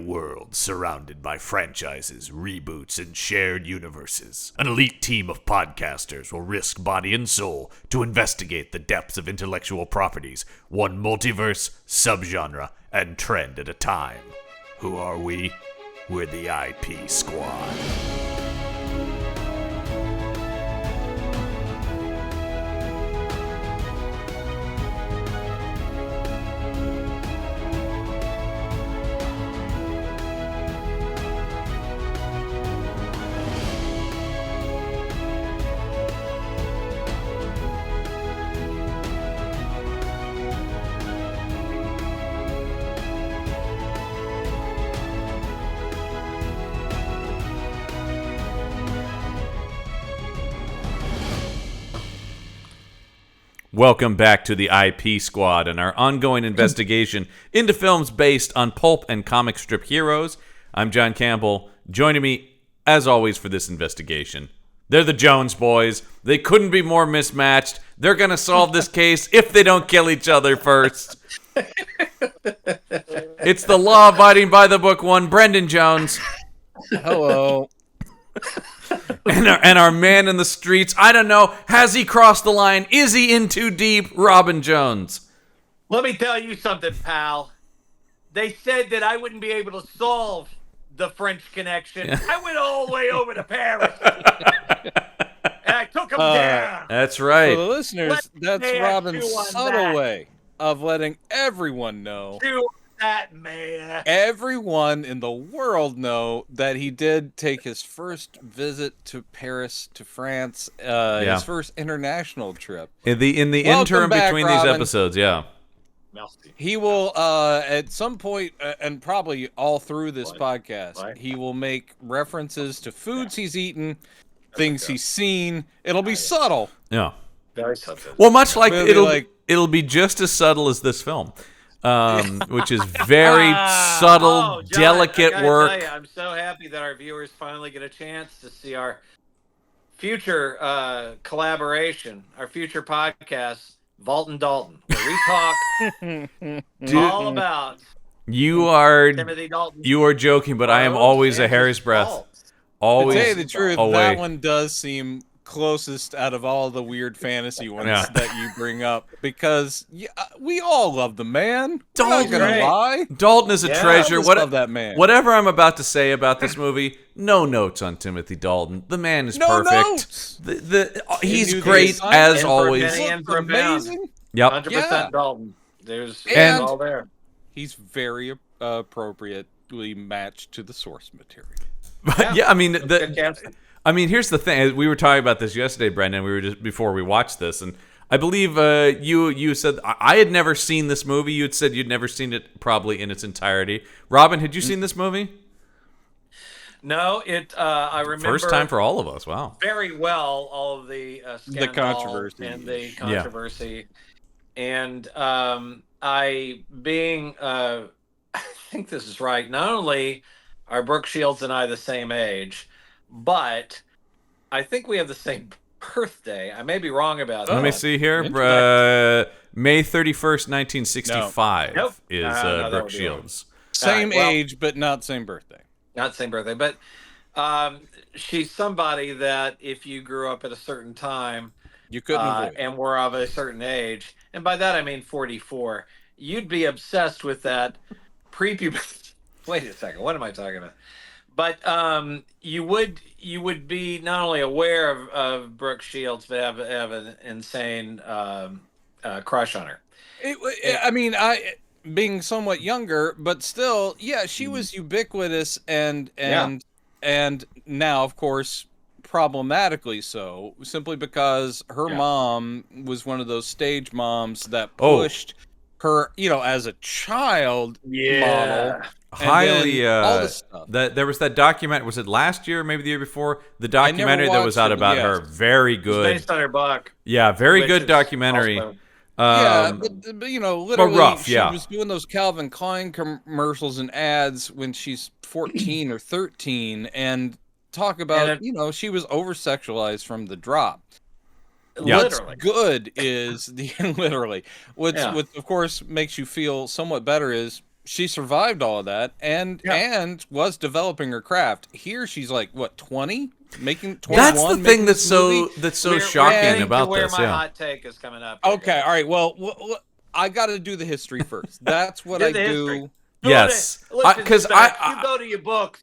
world surrounded by franchises, reboots, and shared universes. An elite team of podcasters will risk body and soul to investigate the depths of intellectual properties, one multiverse, subgenre, and trend at a time. Who are we? We're the IP Squad. Welcome back to the IP Squad and our ongoing investigation into films based on pulp and comic strip heroes. I'm John Campbell. Joining me, as always, for this investigation, they're the Jones boys. They couldn't be more mismatched. They're going to solve this case if they don't kill each other first. It's the law-abiding by-the-book one, Brendan Jones. Hello. And our man in the streets, I don't know, has he crossed the line? Is he in too deep? Robin Jones. Let me tell you something, pal. They said that I wouldn't be able to solve the French Connection. I went all the way over to Paris. And I took them down. That's right. For the listeners, that's Robin's subtle way of letting everyone know. Do that, man. Everyone in the world know that he did take his first visit to Paris, to France, his first international trip. In the interim back, between Robin. these episodes, yeah. He will, at some point, and probably all through this podcast, he will make references to foods he's eaten, things he's seen. It'll be subtle. Yeah. Very subtle. Well, much like It'll it'll be just as subtle as this film. Which is very subtle, John, delicate I gotta work. tell you, I'm so happy that our viewers finally get a chance to see our future collaboration, our future podcast, Vault and Dalton, where we talk all about Timothy Dalton. You are joking, but I am always a hair's breadth. Always. To tell you the truth, away. that one does seem closest out of all the weird fantasy ones that you bring up, because we all love the man. Dalton, not gonna lie. Dalton is a treasure. Love that man. Whatever I'm about to say about this movie, no notes on Timothy Dalton. The man is perfect. He's great as always. Amazing. Yep. 100% Dalton. There's all there. He's very appropriately matched to the source material. I mean, here's the thing. We were talking about this yesterday, Brendan. We were just before we watched this, and I believe you said I had never seen this movie. You had said you'd never seen it probably in its entirety. Robin, had you seen this movie? No, I remember First time for all of us. Wow. Very well all of the controversy and the controversy, and I think this is right. Not only are Brooke Shields and I the same age, but I think we have the same birthday. I may be wrong about that. Let me see here. May 31st, 1965 is Brooke Shields. Same age, but not same birthday. Not same birthday, but she's somebody that if you grew up at a certain time, you couldn't avoid. And were of a certain age, and by that I mean 44, you'd be obsessed with that prepubescent. Wait a second, what am I talking about? But you would be not only aware of Brooke Shields, but have an insane crush on her. I being somewhat younger, but still, she was ubiquitous and now, of course, problematically so, simply because her mom was one of those stage moms that pushed her, as a child model. Highly all the stuff. There was that document, was it last year, maybe the year before, the documentary that was out about her. Very good. It's based on her book. Yeah, very good documentary. But literally rough, she was doing those Calvin Klein commercials and ads when she's 14 or 13, and talk about she was over sexualized from the drop. What's good is what of course makes you feel somewhat better is she survived all of that and was developing her craft. Here she's like, what, 20? Making 21? That's the thing that's so shocking about where this. my hot take is coming up. Okay, all right. Well, I got to do the history first. That's what I do. Yes, because you go to your books.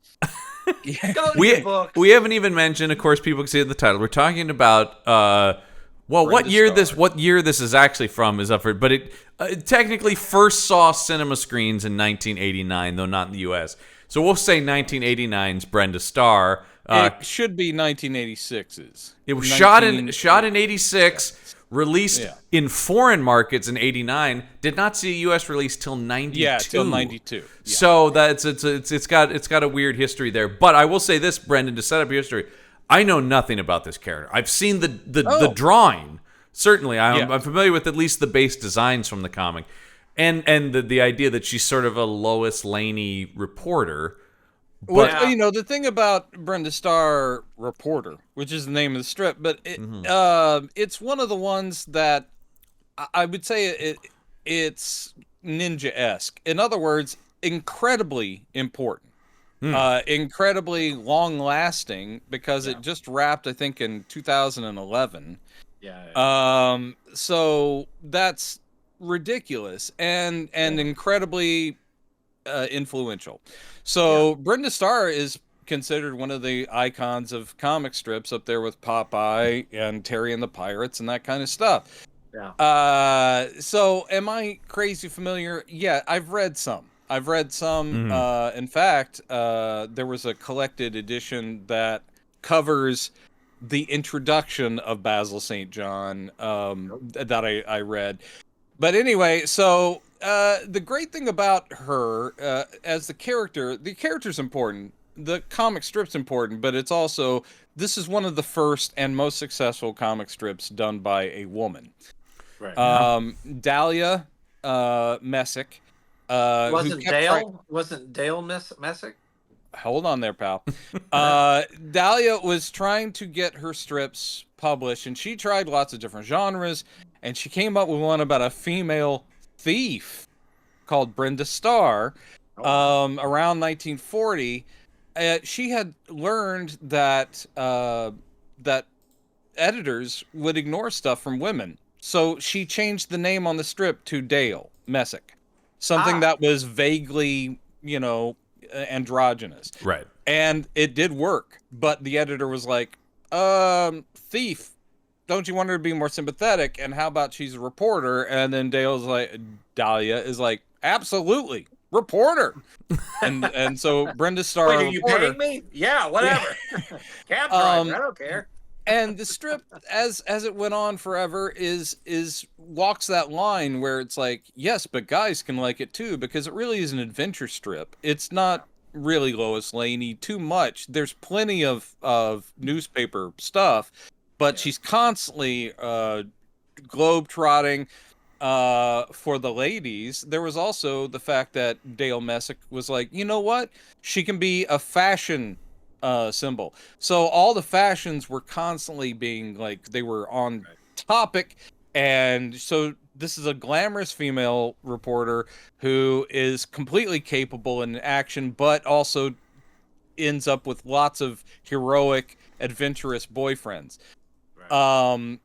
We haven't even mentioned, of course, people can see in the title. We're talking about what year this is actually from is up for, but it technically first saw cinema screens in 1989, though not in the U.S. So we'll say 1989's Brenda Starr. It should be 1986's. It was shot in 86, released in foreign markets in 89. Did not see a U.S. release till 92. Yeah, till 92. Yeah. So it's got a weird history there. But I will say this, Brendan, to set up your history, I know nothing about this character. I've seen the drawing. Certainly, I'm familiar with at least the base designs from the comic, and the idea that she's sort of a Lois Laney reporter. Well, the thing about Brenda Starr Reporter, which is the name of the strip, but it's one of the ones that I would say it's ninja-esque. In other words, incredibly important, incredibly long-lasting, because it just wrapped, I think, in 2011. So that's ridiculous and incredibly influential. So Brenda Starr is considered one of the icons of comic strips, up there with Popeye and Terry and the Pirates and that kind of stuff. So am I crazy familiar? Yeah, I've read some. In fact, there was a collected edition that covers the introduction of Basil St. John that I read. But anyway, so the great thing about her as the character's important. The comic strip's important, but it's also, this is one of the first and most successful comic strips done by a woman. Right. Dahlia Messick. Wasn't Dale Messick? Hold on there, pal. Dahlia was trying to get her strips published, and she tried lots of different genres, and she came up with one about a female thief called Brenda Starr around 1940. She had learned that that editors would ignore stuff from women, so she changed the name on the strip to Dale Messick, something that was vaguely, androgynous. Right. And it did work, but the editor was like, thief, don't you want her to be more sympathetic? And how about she's a reporter? And then Dahlia is like, absolutely, reporter. and so Brenda Starr. Wait, are you paying me? Yeah, whatever. Cab driver, I don't care. And the strip, as it went on forever, is walks that line where it's like, yes, but guys can like it too, because it really is an adventure strip. It's not really Lois Laney too much. There's plenty of newspaper stuff, but she's constantly globe-trotting for the ladies. There was also the fact that Dale Messick was like, you know what? She can be a fashion symbol. So all the fashions were constantly being like, they were on topic. And so this is a glamorous female reporter who is completely capable in action, but also ends up with lots of heroic, adventurous boyfriends.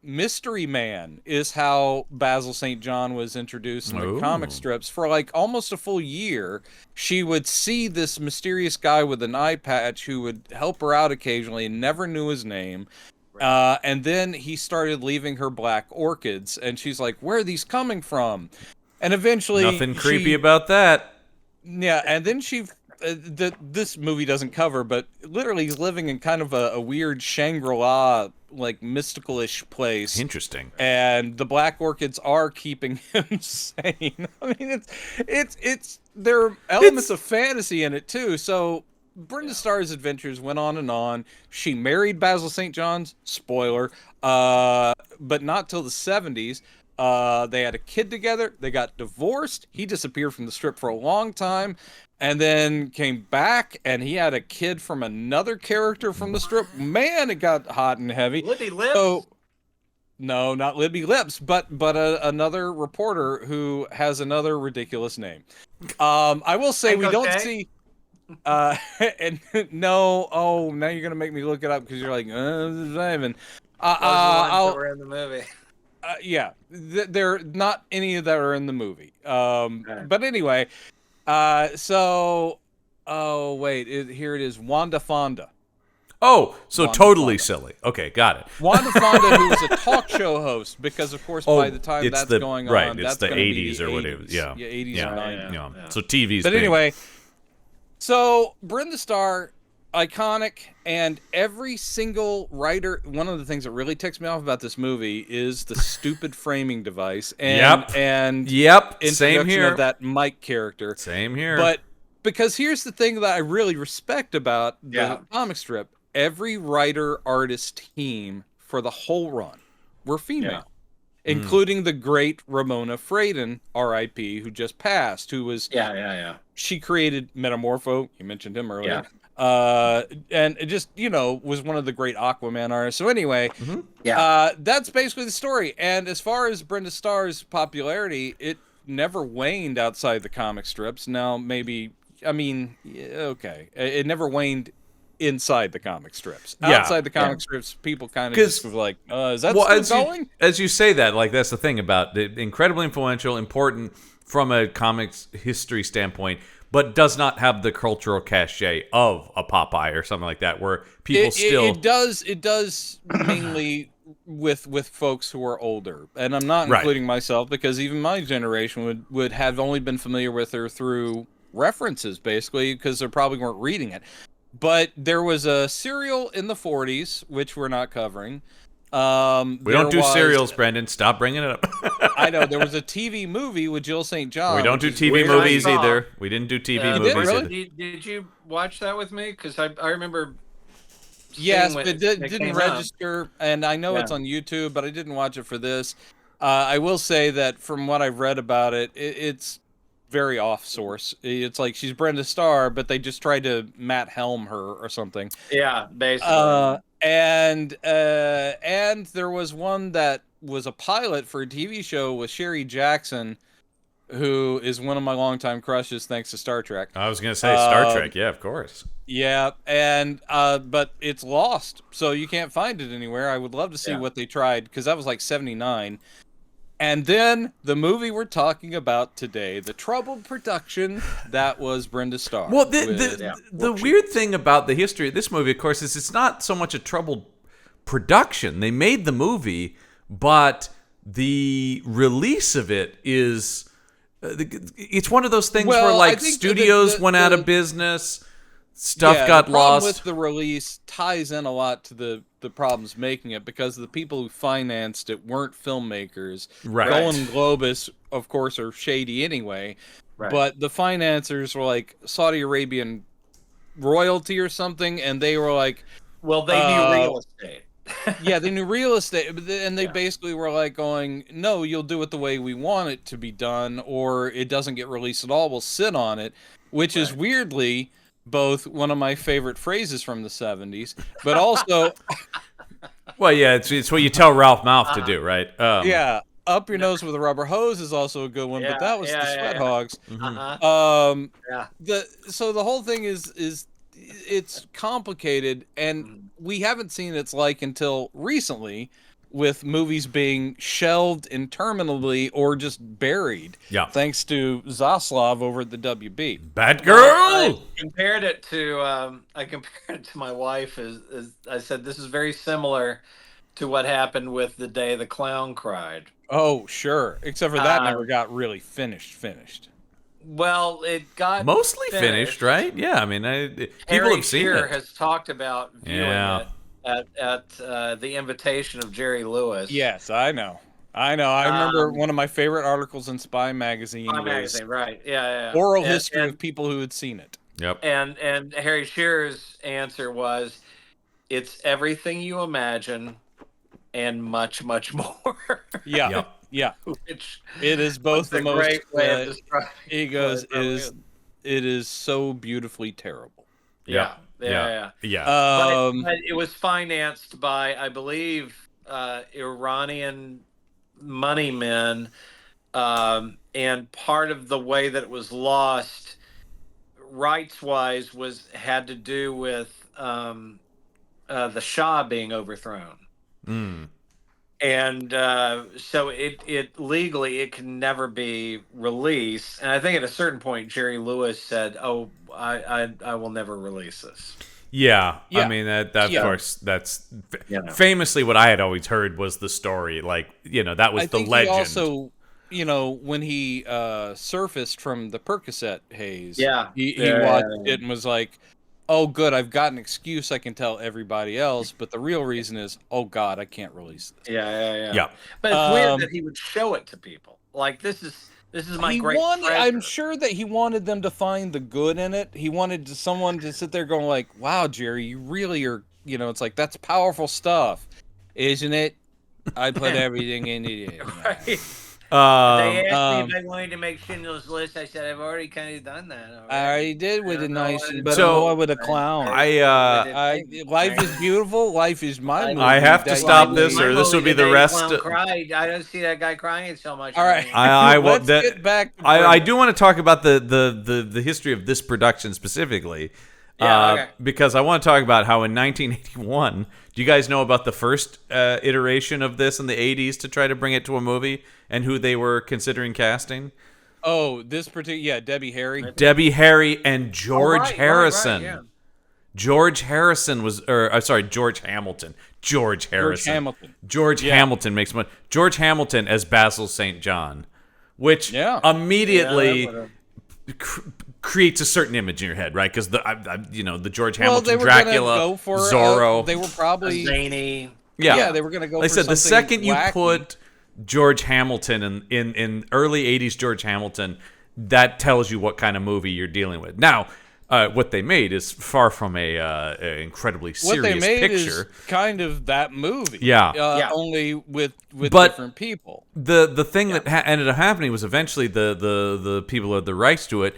Mystery Man is how Basil St. John was introduced in the comic strips. For like almost a full year, she would see this mysterious guy with an eye patch who would help her out occasionally and never knew his name. And then he started leaving her black orchids, and she's like, where are these coming from? And eventually... Nothing creepy about that. Yeah, and then she... this movie doesn't cover, but literally he's living in kind of a weird Shangri-La, like mystical-ish place. Interesting. And the black orchids are keeping him sane. I mean, there are elements of fantasy in it too. So Brenda Starr's adventures went on and on. She married Basil St. John's, spoiler, but not till the 70s. They had a kid together. They got divorced. He disappeared from the strip for a long time, and then came back, and he had a kid from another character from the strip. Man, it got hot and heavy. Lippy Lips? So, No, not Libby Lips, but another reporter who has another ridiculous name. I will say we don't see. And no, oh, now you're gonna make me look it up because you're like, Simon. Those are the ones that were in the movie. Yeah, they're not any of that are in the movie. But anyway, so, oh wait, here it is, Wanda Fonda. Oh, so Wanda totally Fonda. silly. Okay, got it. Wanda Fonda, who was a talk show host, because of course by the time that's going on, right, it's that's the gonna 80s be or whatever. 80s. Yeah, 80s or 90s. Yeah. So TV's But big. anyway, so Brenda Starr, iconic, and every single writer. One of the things that really ticks me off about this movie is the stupid framing device and Same introduction here. of that Mike character. Same here. But because here's the thing that I really respect about the comic strip: every writer artist team for the whole run were female. Including the great Ramona Fradon, R.I.P., who just passed, who was... She created Metamorpho. You mentioned him earlier. And it just, was one of the great Aquaman artists. So anyway, that's basically the story. And as far as Brenda Starr's popularity, it never waned outside the comic strips. Now, maybe... I mean, okay. It never waned inside the comic strips. Outside the comic strips, people kind of just were like, is that still going? As you say that, like, that's the thing about it. Incredibly influential, important from a comics history standpoint, but does not have the cultural cachet of a Popeye or something like that, where people It does mainly with folks who are older. And I'm not including myself, because even my generation would have only been familiar with her through references, basically, because they probably weren't reading it. But there was a serial in the 40s, which we're not covering. We don't do serials, Brendan. Stop bringing it up. I know. There was a TV movie with Jill St. John. We don't do TV movies either. We didn't do TV movies either. Did you watch that with me? Because I remember... Yes, but it didn't register. And I know it's on YouTube, but I didn't watch it for this. I will say that from what I've read about it, it's... very off source. It's like she's Brenda Starr, but they just tried to Matt Helm her or something. Yeah, basically. And there was one that was a pilot for a TV show with Sherry Jackson, who is one of my longtime crushes thanks to Star Trek. I was gonna say Star Trek, yeah, of course. Yeah, and but it's lost, so you can't find it anywhere. I would love to see what they tried, because that was like 79. And then the movie we're talking about today, the troubled production that was Brenda Starr. Well, the weird thing about the history of this movie, of course, is it's not so much a troubled production. They made the movie, but the release of it is... it's one of those things where, like, studios went out of business... Stuff got lost. With the release ties in a lot to the problems making it, because the people who financed it weren't filmmakers. Right. Golden Globus, of course, are shady anyway. Right. But the financiers were like Saudi Arabian royalty or something, and they were like... Well, they knew real estate. Yeah, they knew real estate, and they basically were like going, no, you'll do it the way we want it to be done, or it doesn't get released at all, we'll sit on it, which is weirdly... both one of my favorite phrases from the 70s, but also... Well, yeah, it's what you tell Ralph Malph to do, right? Yeah, up your nose with a rubber hose is also a good one, but that was the Sweat Hogs. So the whole thing is it's complicated, and we haven't seen its like until recently, with movies being shelved interminably or just buried. Yeah. Thanks to Zaslav over at the WB. Bad girl. I compared it to my wife. As I said, this is very similar to what happened with The Day the Clown Cried. Oh, sure. Except for that never got really finished. Well, it got mostly finished, right? Yeah, I mean, people have seen it. Has talked about viewing it. At the invitation of Jerry Lewis. Yes, I know. I remember one of my favorite articles in Spy Magazine. Right? Yeah. Oral history of people who had seen it. Yep. And Harry Shearer's answer was, "It's everything you imagine, and much, much more." Yeah. Which it is both the most great way of describing he goes it is so beautifully terrible. Yeah. But it was financed by, I believe, Iranian money men, and part of the way that it was lost, rights-wise, had to do with the Shah being overthrown. And so it legally it can never be released. And I think at a certain point, Jerry Lewis said, "Oh, I will never release this." Yeah. Yeah. I mean, that of Yeah. course, that's famously what I had always heard was the story. Like, that was I the think legend. He also, when he surfaced from the Percocet haze, he watched it and was like, "Oh, good, I've got an excuse I can tell everybody else." But the real reason is, "Oh God, I can't release this." Yeah. But it's weird that he would show it to people. Like, this is my great treasure. I'm sure that he wanted them to find the good in it. He wanted someone to sit there going like, "Wow, Jerry, you really are." It's like, that's powerful stuff, isn't it? I put everything in it. Right. They asked me if I wanted to make Schindler's List. I said I've already kind of done that. I did with a nice, but So, boy with a clown. Life is beautiful. Life is my movie. I have to stop this, or this will be the rest. Cried. I don't see that guy crying so much. All right, let's get back. To I do want to talk about the history of this production specifically. Because I want to talk about how in 1981, do you guys know about the first iteration of this in the 80s to try to bring it to a movie and who they were considering casting? Oh, this particular, Debbie Harry. Debbie Harry and George Harrison. Right, yeah. George Harrison was, George Hamilton. George Harrison. George Hamilton makes money. George Hamilton as Basil St. John, which immediately creates a certain image in your head, right? Because the George Hamilton Dracula, Zorro, they were probably zany. Yeah, they were going to go. Like I said, the second you wacky. put George Hamilton in early '80s George Hamilton, that tells you what kind of movie you're dealing with. Now, what they made is far from a incredibly serious what they made picture. Is kind of that movie, only with different people. The thing that ended up happening was eventually the people who had the rights to it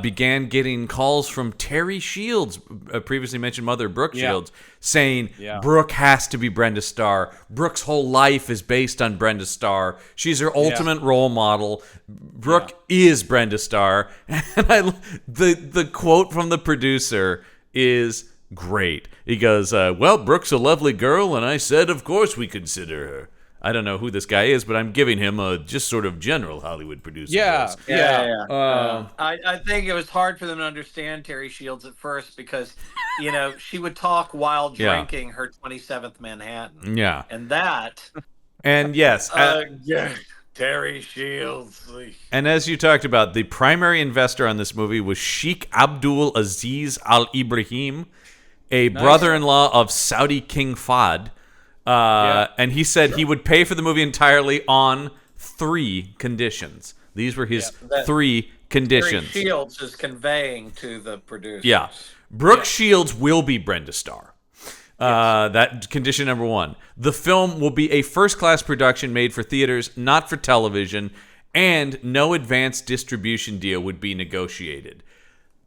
began getting calls from Terry Shields, previously mentioned mother Brooke Shields, saying Brooke has to be Brenda Starr. Brooke's whole life is based on Brenda Starr. She's her ultimate role model. Brooke is Brenda Starr. And the quote from the producer is great. He goes, well, Brooke's a lovely girl, and I said, of course we consider her. I don't know who this guy is, but I'm giving him a just sort of general Hollywood producer. I think it was hard for them to understand Terry Shields at first because, she would talk while drinking her 27th Manhattan. Yeah. And that. And yes. Terry Shields. And as you talked about, the primary investor on this movie was Sheikh Abdul Aziz Al Ibrahim, a brother-in-law of Saudi King Fahd. And he said he would pay for the movie entirely on 3 conditions. These were his 3 conditions. Terry Shields is conveying to the producers. Yeah. Brooke Shields will be Brenda Starr. That condition number 1. The film will be a first-class production made for theaters, not for television, and no advance distribution deal would be negotiated.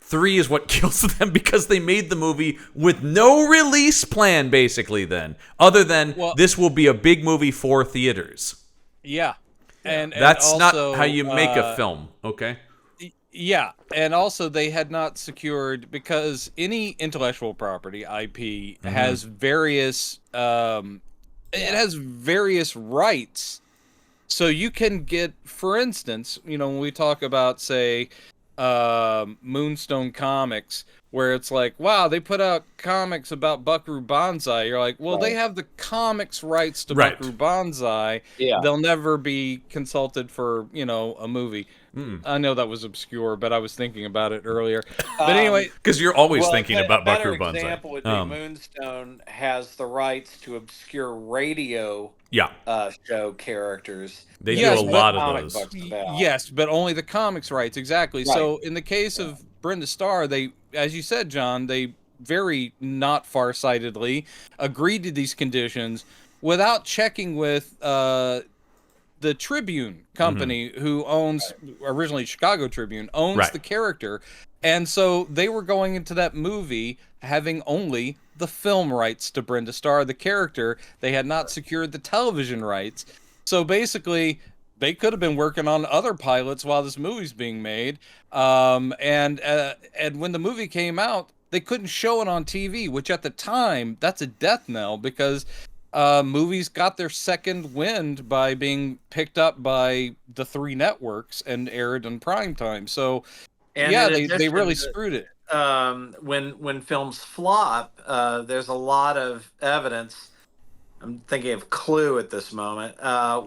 3 is what kills them because they made the movie with no release plan, basically, then. Other than, this will be a big movie for theaters. Yeah. And that's also, not how you make a film, okay? Yeah. And also, they had not secured, because any intellectual property, IP, has various, it has various rights. So you can get, for instance, when we talk about, say, Moonstone Comics, where it's like, wow, they put out comics about Buckaroo Banzai. You're like, well, they have the comics rights to Buckaroo Banzai. Yeah. They'll never be consulted for, a movie. I know that was obscure, but I was thinking about it earlier. But anyway, because you're always thinking about Buckaroo Banzai. An example would be Moonstone has the rights to obscure radio show characters. They do a lot of those. Yes, but only the comics rights, exactly. Right. So in the case of Brenda Starr, they, as you said, John, they very not farsightedly agreed to these conditions without checking with the Tribune company, who owns originally Chicago Tribune, owns the character, and so they were going into that movie having only the film rights to Brenda Starr, the character. They had not secured the television rights, so basically they could have been working on other pilots while this movie's being made. And when the movie came out, they couldn't show it on TV, which at the time, that's a death knell, because movies got their second wind by being picked up by the 3 networks and aired in prime time. So, they really screwed it. When films flop, there's a lot of evidence. I'm thinking of Clue at this moment,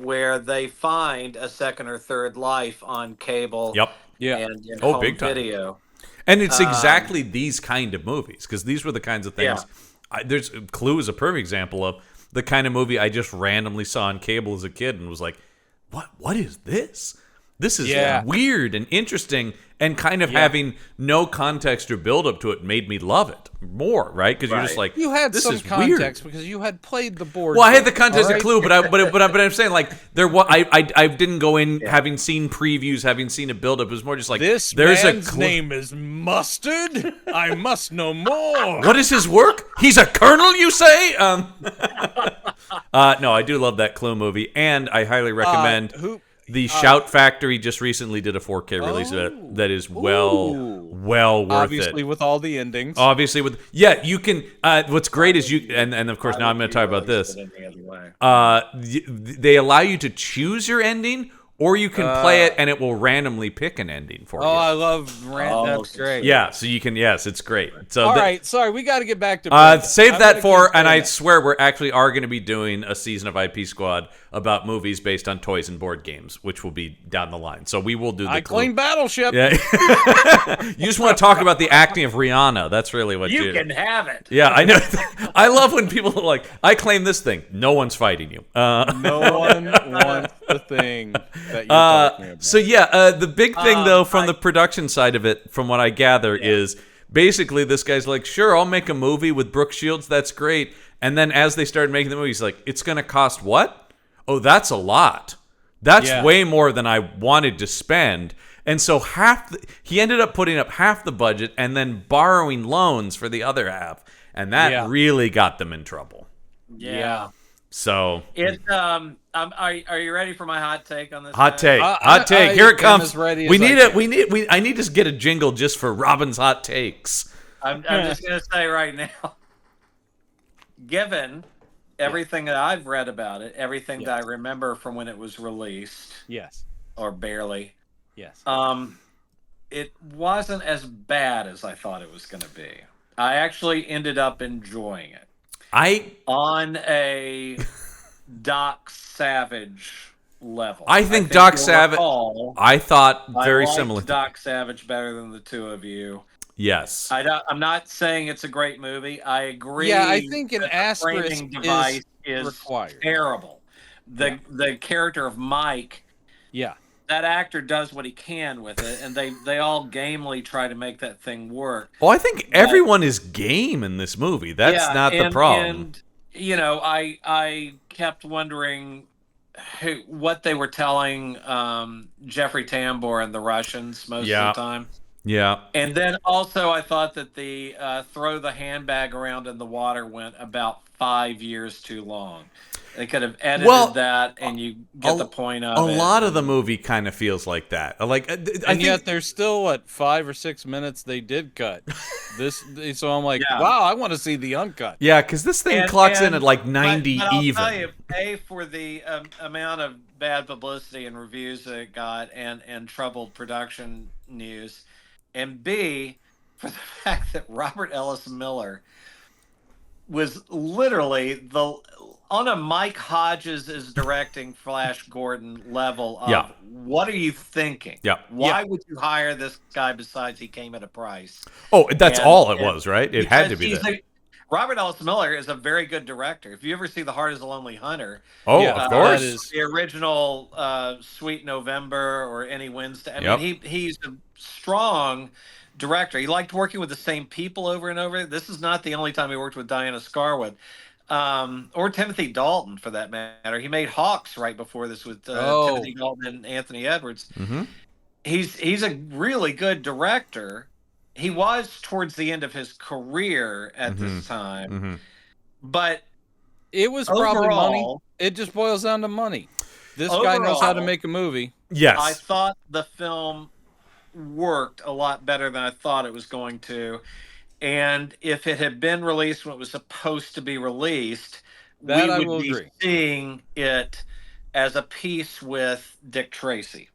where they find a second or third life on cable. And home big time. video. And it's exactly these kind of movies, because these were the kinds of things. Clue is a perfect example of the kind of movie I just randomly saw on cable as a kid and was like, what is this? This is weird and interesting, and kind of having no context or build up to it made me love it more, right? Because you're just like, you had this some is context weird. because you had played the board. Well, I had the context of Clue, but I'm saying, like, I didn't go in having seen previews, having seen a build up. It was more just like, this there's man's name is Mustard. I must know more. What is his work? He's a colonel, you say? No, I do love that Clue movie, and I highly recommend. The Shout Factory just recently did a 4K release that is well worth it. Obviously, with all the endings. Obviously, you can. What's great is you, and of course now I'm going to talk about this. They allow you to choose your ending, or you can play it and it will randomly pick an ending for you. Oh, I love that's great. Yeah, so you can. Yes, it's great. So all right, sorry, we got to get back to. Save that for, and I swear we're actually going to be doing a season of IP Squad about movies based on toys and board games, which will be down the line. So we will do the. I claim Battleship. Yeah. You just want to talk about the acting of Rihanna. That's really what you can have it. Yeah, I know. I love when people are like, I claim this thing. No one's fighting you. No one wants the thing that you're talking about. So the big thing though from the production side of it, from what I gather, is basically this guy's like, sure, I'll make a movie with Brooke Shields. That's great. And then as they started making the movie, he's like, it's going to cost what? Oh, that's a lot. That's way more than I wanted to spend. And so he ended up putting up half the budget and then borrowing loans for the other half. And that really got them in trouble. Yeah. So are you ready for my hot take on this? Hot take. Here it comes. I need to get a jingle just for Robin's hot takes. I'm just going to say right now, given everything that I've read about it, everything that I remember from when it was released, or barely, it wasn't as bad as I thought it was going to be. I actually ended up enjoying it. On a Doc Savage level. I think Doc Savage. I thought very similar. Doc Savage better than the two of you. Yes. I'm not saying it's a great movie. I agree. Yeah, I think an asterisk device is required. Terrible. The character of Mike. Yeah. That actor does what he can with it, and they all gamely try to make that thing work. Well, I think everyone is game in this movie. That's not the problem. And I kept wondering what they were telling Jeffrey Tambor and the Russians most of the time. Yeah. And then also I thought that the throw the handbag around in the water went about 5 years too long. They could have edited that, and you get the point of it. A lot of the movie kind of feels like that. Yet there's still 5 or 6 minutes they did cut. So I'm like, wow, I want to see the uncut. Yeah, because this thing clocks in at like 90 but I'll even. Tell you, A, for the amount of bad publicity and reviews that it got, and troubled production news, and B, for the fact that Robert Ellis Miller was literally on a Mike Hodges is directing Flash Gordon level of what are you thinking? Yeah. Why would you hire this guy besides he came at a price? Oh, that's all it was, right? It had to be that. Robert Ellis Miller is a very good director. If you ever see The Heart is a Lonely Hunter. Oh, of course. The original Sweet November or Any Wednesday. I mean, he's a strong director. He liked working with the same people over and over. This is not the only time he worked with Diana Scarwood. or Timothy Dalton for that matter. He made Hawks right before this with Timothy Dalton and Anthony Edwards. Mm-hmm. He's a really good director. He was towards the end of his career at this time, but it was overall, probably money. It just boils down to money. This guy knows how to make a movie. Yes, I thought the film worked a lot better than I thought it was going to. And if it had been released when it was supposed to be released, that we I would will be agree. seeing it as a piece with Dick Tracy.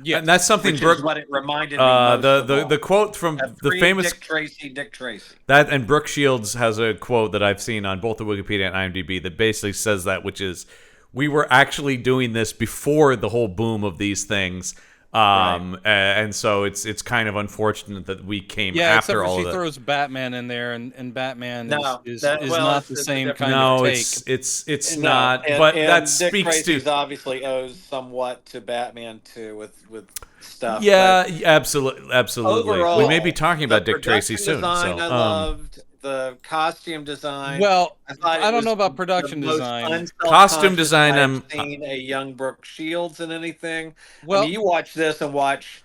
Yeah, and that's something which Brooke. Is what it reminded me most of all. The quote from the famous Dick Tracy. That, and Brooke Shields has a quote that I've seen on both the Wikipedia and IMDb that basically says that, which is, we were actually doing this before the whole boom of these things. And so it's kind of unfortunate that we came after all of that. She throws Batman in there, and Batman is well, not the same kind of take. It's not. But that Dick speaks Tracy's to obviously owes somewhat to Batman too with stuff. Yeah, absolutely. Overall, we may be talking about Dick Tracy soon. Design, so I loved the costume design. Well, I don't know about production design. Costume design. I've seen a young Brooke Shields in anything. Well, I mean, you watch this and watch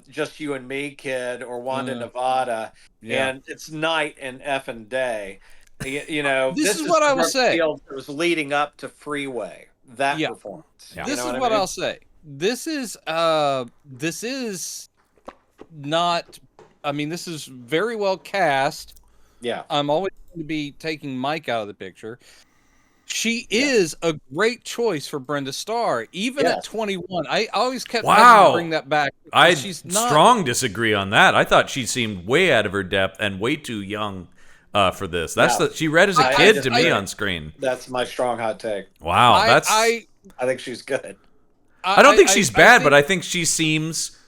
Just You and Me, Kid, or Wanda Nevada, and it's night and effing day. You know, this is what I will say. Shields was leading up to Freeway. That performance. Yeah. This is what I'll say. This is not. I mean, this is very well cast. Yeah. I'm always going to be taking Mike out of the picture. She is a great choice for Brenda Starr, even at 21. I always kept having to bring that back. I strong disagree on that. I thought she seemed way out of her depth and way too young for this. She read as a kid to me on screen. That's my strong hot take. Wow, I think she's good. I don't think she's bad, but I think she seems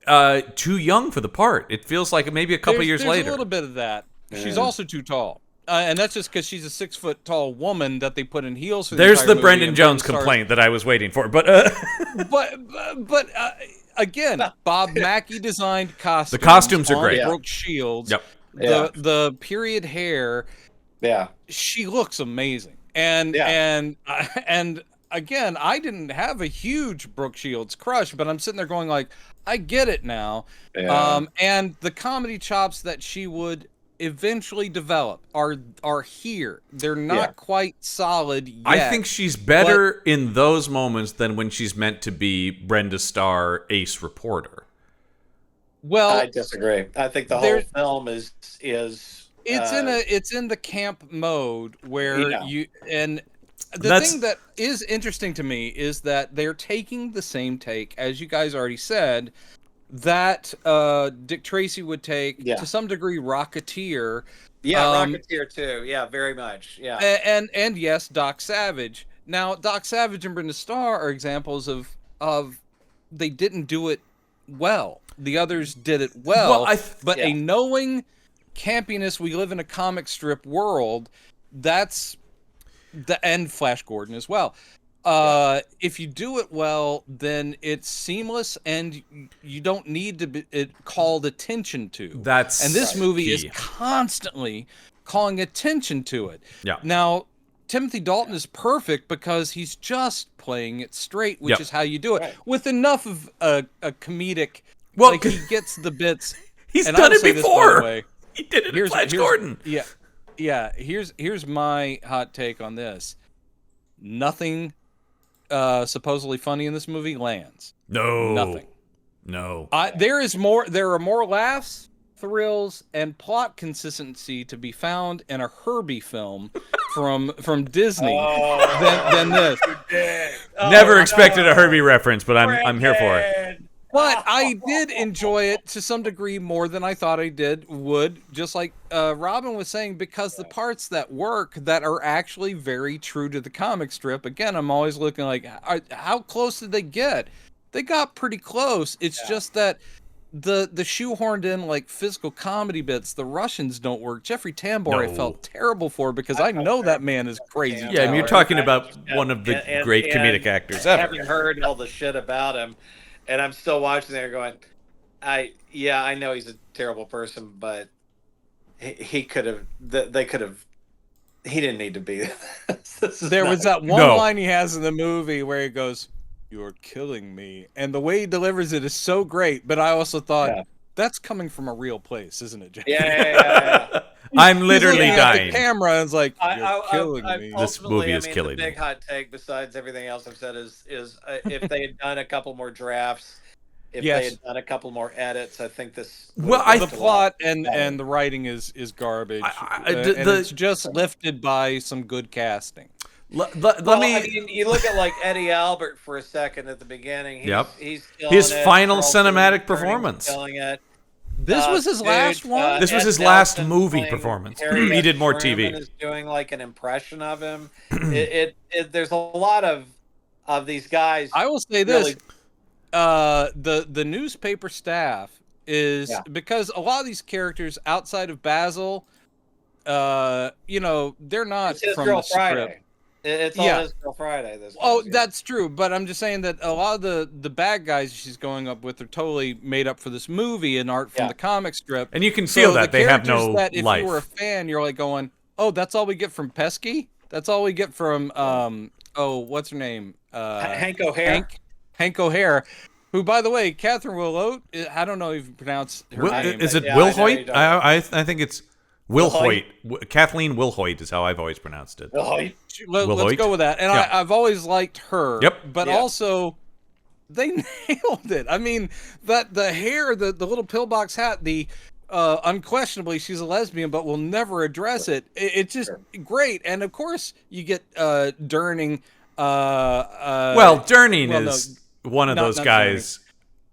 too young for the part. It feels like maybe a couple years later. There's a little bit of that. She's also too tall. And that's just because she's a 6 foot tall woman that they put in heels. For There's the Brendan Jones complaint that I was waiting for, but again, Bob Mackie designed costumes. The costumes are great. Brooke Shields. Yep. The period hair. Yeah. She looks amazing. And again, I didn't have a huge Brooke Shields crush, but I'm sitting there going like, I get it now. Yeah. And the comedy chops that she would eventually develop are here. They're not quite solid yet. I think she's better in those moments than when she's meant to be Brenda Starr, ace reporter. Well, I disagree. I think the whole film is it's in the camp mode where the thing that is interesting to me is that they're taking the same take, as you guys already said, that Dick Tracy would take to some degree Rocketeer. Yeah, Rocketeer too. Yeah, very much. Yeah. And yes, Doc Savage. Now, Doc Savage and Brenda Starr are examples of they didn't do it well. The others did it well. But a knowing campiness, we live in a comic strip world, and Flash Gordon as well. If you do it well, then it's seamless, and you don't need to be called attention to. And this movie is constantly calling attention to it. Yeah. Now, Timothy Dalton is perfect because he's just playing it straight, which is how you do it, with enough of a comedic. Well, like he gets the bits. He's done it before. He did it in Flash Gordon. Yeah. Here's my hot take on this. Nothing supposedly funny in this movie lands. Nothing. There are more laughs, thrills, and plot consistency to be found in a Herbie film from Disney than this. Never expected a Herbie reference, but I'm here for it. But I did enjoy it to some degree more than I thought I would. Just like Robin was saying, because the parts that work that are actually very true to the comic strip. Again, I'm always looking like, how close did they get? They got pretty close. It's just that the shoehorned in like physical comedy bits, the Russians don't work. Jeffrey Tambor I felt terrible for because I know that man is crazy. Yeah, I mean, you're talking about one of the great comedic actors ever. Having heard all the shit about him. And I'm still watching there going, I know he's a terrible person, but he could have he didn't need to be. There was that one line he has in the movie where he goes, "You're killing me," and the way he delivers it is so great. But I also thought that's coming from a real place, isn't it, Jay? Yeah. I'm literally dying. The camera and it's like, "You're killing me." This movie is killing me. The big me. hot take, besides everything else I've said, is if they had done a couple more drafts, if they had done a couple more edits, I think this. The plot and the writing is garbage. And it's just lifted by some good casting. Let me. I mean, you look at like Eddie Albert for a second at the beginning. He's his final cinematic performance. Killing it. This was his last one. This was his last movie performance. He did more TV. Is doing like an impression of him. There's a lot of these guys. I will say this: the newspaper staff is because a lot of these characters outside of Basil, they're not from the script. It's all his Girl Friday. That's true. But I'm just saying that a lot of the bad guys she's going up with are totally made up for this movie and art from the comic strip. And you can feel that they have no life. If you were a fan, you're like going, "Oh, that's all we get from Pesky? That's all we get from what's her name? Hank O'Hare. Hank O'Hare." Who, by the way, Catherine Wilhoit, I don't know if you pronounce her name. Is it Wilhoit? I think it's Wilhoit. Kathleen Wilhoit is how I've always pronounced it. Let's go with that. And I've always liked her. Yep. But also, they nailed it. I mean, the hair, the little pillbox hat, unquestionably she's a lesbian, but we'll never address it. It's just great. And of course, you get Durning. Durning is one of those guys.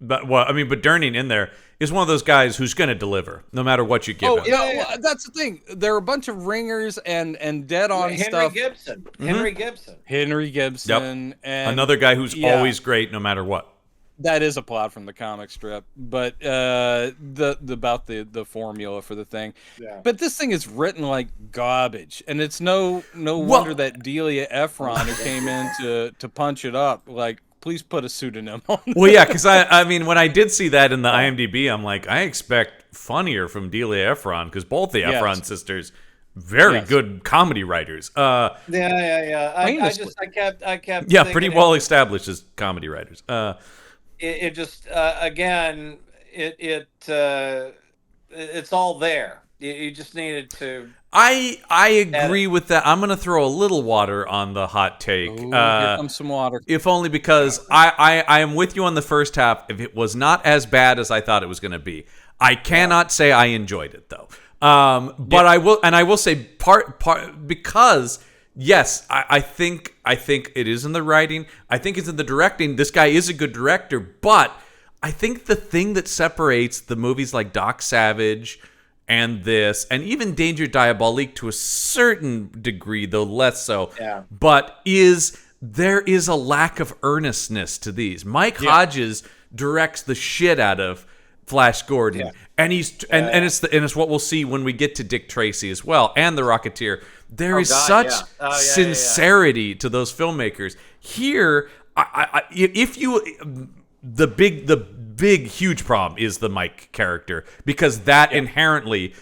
Durning. But Durning in there is one of those guys who's going to deliver no matter what you give him. Well, that's the thing. There are a bunch of ringers and dead on stuff. Henry Gibson. Yep. And another guy who's always great no matter what. That is a plot from the comic strip, but about the formula for the thing. Yeah. But this thing is written like garbage, and it's no wonder that Delia Ephron, who came in to punch it up, like, please put a pseudonym on it. Well, yeah, because I mean, when I did see that in the IMDb, I'm like, I expect funnier from Delia Ephron, because both the Ephron sisters, very good comedy writers. I kept. Yeah, pretty well established as comedy writers. It just again, it's all there. You just needed to. I agree with that. I'm going to throw a little water on the hot take. Ooh, here comes some water. If only because I am with you on the first half. If it was not as bad as I thought it was going to be, I cannot say I enjoyed it though. But I will say part because yes, I think it is in the writing. I think it's in the directing. This guy is a good director, but I think the thing that separates the movies like Doc Savage and this, and even Danger Diabolique to a certain degree, though less so, but there is a lack of earnestness to these. Mike Hodges directs the shit out of Flash Gordon, and it's what we'll see when we get to Dick Tracy as well, and The Rocketeer. There is such sincerity to those filmmakers. Here, the big huge problem is the Mike character, because that inherently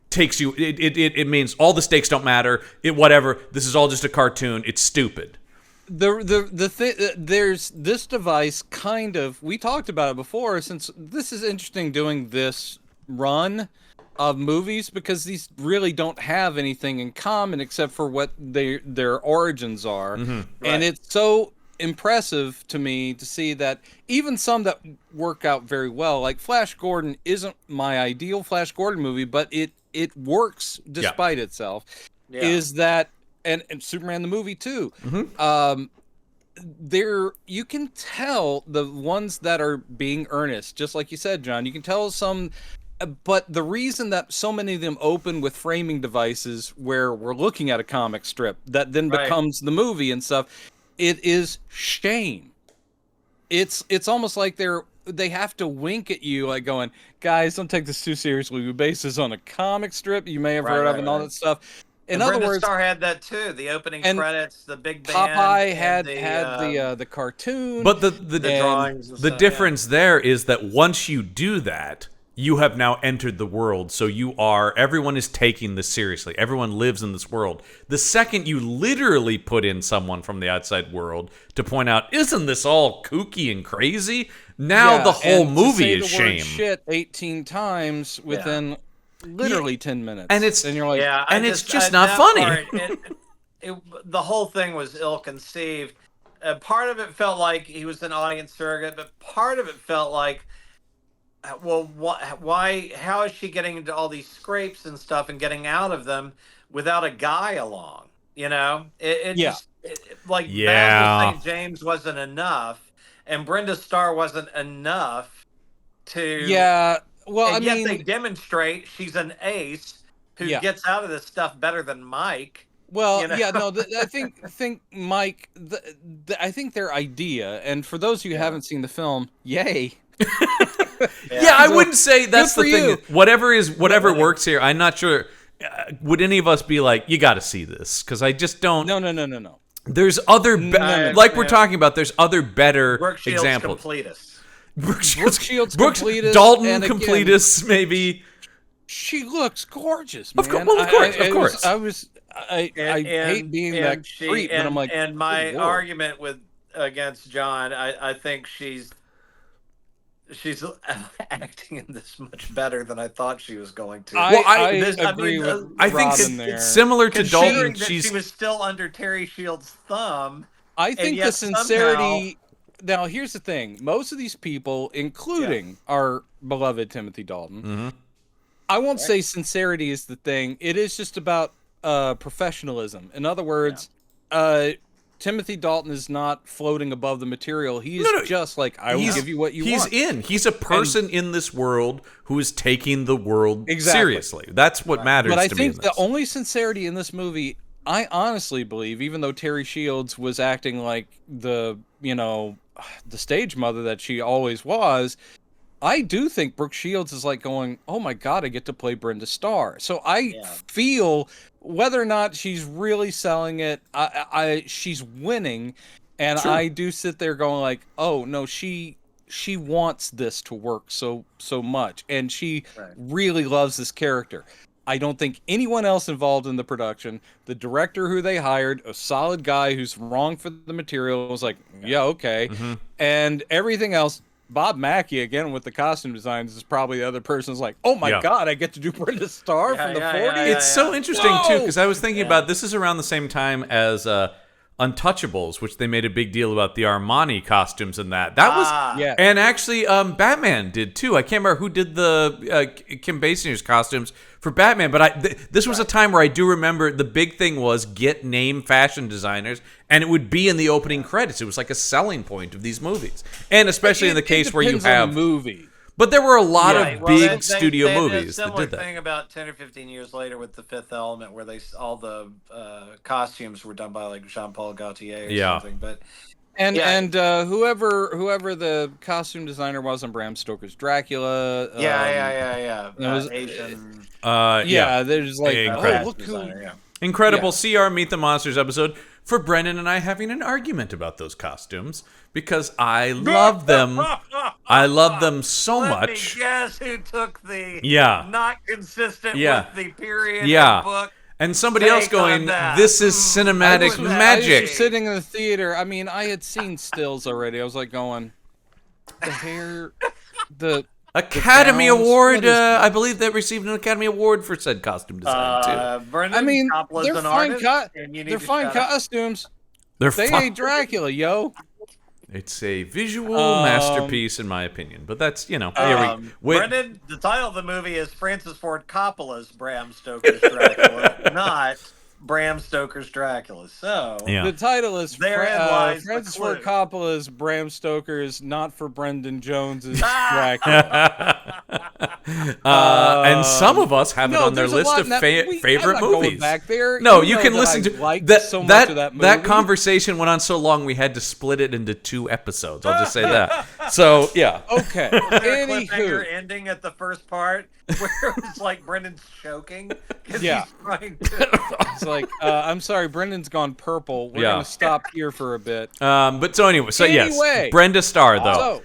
takes you. It means all the stakes don't matter. Whatever. This is all just a cartoon. It's stupid. The thing, there's this device kind of, we talked about it before, since this is interesting doing this run of movies, because these really don't have anything in common except for what their origins are. Mm-hmm. Right. And it's so impressive to me to see that even some that work out very well, like Flash Gordon isn't my ideal Flash Gordon movie, but it works despite itself. Yeah. Is that and Superman the movie too. Mm-hmm. There you can tell the ones that are being earnest, just like you said, John. You can tell some, but the reason that so many of them open with framing devices where we're looking at a comic strip that then becomes the movie and stuff, it is shame. It's almost like they have to wink at you, like going, guys, don't take this too seriously. We base this on a comic strip you may have heard of and all that stuff. In other words, Brenda Starr had that too. The opening credits, the big band. Popeye had the cartoon, but the drawings. The difference there is that once you do that, you have now entered the world, so everyone is taking this seriously. Everyone lives in this world. The second you literally put in someone from the outside world to point out, isn't this all kooky and crazy? Now the whole movie is shame. Shit 18 times within literally 10 minutes. And you're like, it's just not funny. The whole thing was ill-conceived. Part of it felt like he was an audience surrogate, but part of it felt like, well, why? How is she getting into all these scrapes and stuff and getting out of them without a guy along? You know, Basil St. James wasn't enough, and Brenda Starr wasn't enough to. Yeah, well, and yet they demonstrate she's an ace who gets out of this stuff better than Mike. Well, I think Mike. I think their idea, and for those of you who haven't seen the film, yay. I wouldn't say that's the thing. Whatever works here. I'm not sure. Would any of us be like, you got to see this? Because I just don't. No. There's other, we're talking about. There's other better Brooke Shields examples. Completist. Brooke Shields completist. Dalton completist, maybe. She looks gorgeous, man. Of course. I hate being that creep, but I'm like, and my argument against John, I think she's acting in this much better than I thought she was going to. I agree with I think Robin there. Similar to Dalton, she was still under Terry Shields' thumb. I think the sincerity. Now, here's the thing: most of these people, including our beloved Timothy Dalton, I won't say sincerity is the thing. It is just about professionalism. In other words, Timothy Dalton is not floating above the material. He's just like, I will give you what you want. He's a person in this world who is taking the world seriously. That's what matters to me. But I think the only sincerity in this movie, I honestly believe, even though Terry Shields was acting like the stage mother that she always was, I do think Brooke Shields is like going, oh my God, I get to play Brenda Starr. So I feel whether or not she's really selling it, she's winning. And I do sit there going like, oh no, she wants this to work so much. And she really loves this character. I don't think anyone else involved in the production, the director who they hired, a solid guy who's wrong for the material, was like, okay. And everything else, Bob Mackie, again, with the costume designs, is probably the other person who's like, oh my God, I get to do Brenda Starr from the 40s. It's so interesting, too, because I was thinking about this is around the same time as Untouchables, which they made a big deal about the Armani costumes and that. That was, and actually, Batman did, too. I can't remember who did the Kim Basinger's costumes for Batman, but this was a time where I do remember the big thing was get name fashion designers, and it would be in the opening credits. It was like a selling point of these movies, and especially in the case where you have movie. But there were a lot of big studio movies that did that. Thing about 10 or 15 years later with The Fifth Element, where all the costumes were done by like Jean-Paul Gaultier or something, but. And whoever the costume designer was on Bram Stoker's Dracula. It was Asian. There's like, incredible. Look who. Incredible. See our Meet the Monsters episode for Brendan and I having an argument about those costumes because I love them. I love them so much. Let me guess who took the not consistent with the period book. And somebody else going, this is cinematic magic. I was sitting in the theater. I mean, I had seen stills already. I was like going, the hair, the Academy Award. I believe they received an Academy Award for said costume design too. Brendan, I mean, they're fine. They're fine costumes. They ain't Dracula, yo. It's a visual masterpiece, in my opinion. But that's, Brendan, the title of the movie is Francis Ford Coppola's Bram Stoker's Dracula, not Bram Stoker's Dracula. So the title is Francis Ford Coppola's Bram Stoker's Not for Brendan Jones's Dracula. And some of us have it on their list of favorite movies. Back there. No, you can listen to that. That conversation went on so long we had to split it into 2 episodes. I'll just say that. So yeah. Okay. Cliffhanger ending at the first part where it's like Brendan's choking. He's trying to. It's like, I'm sorry, Brendan's gone purple. We're gonna stop here for a bit. But so anyway, yes, Brenda Starr though.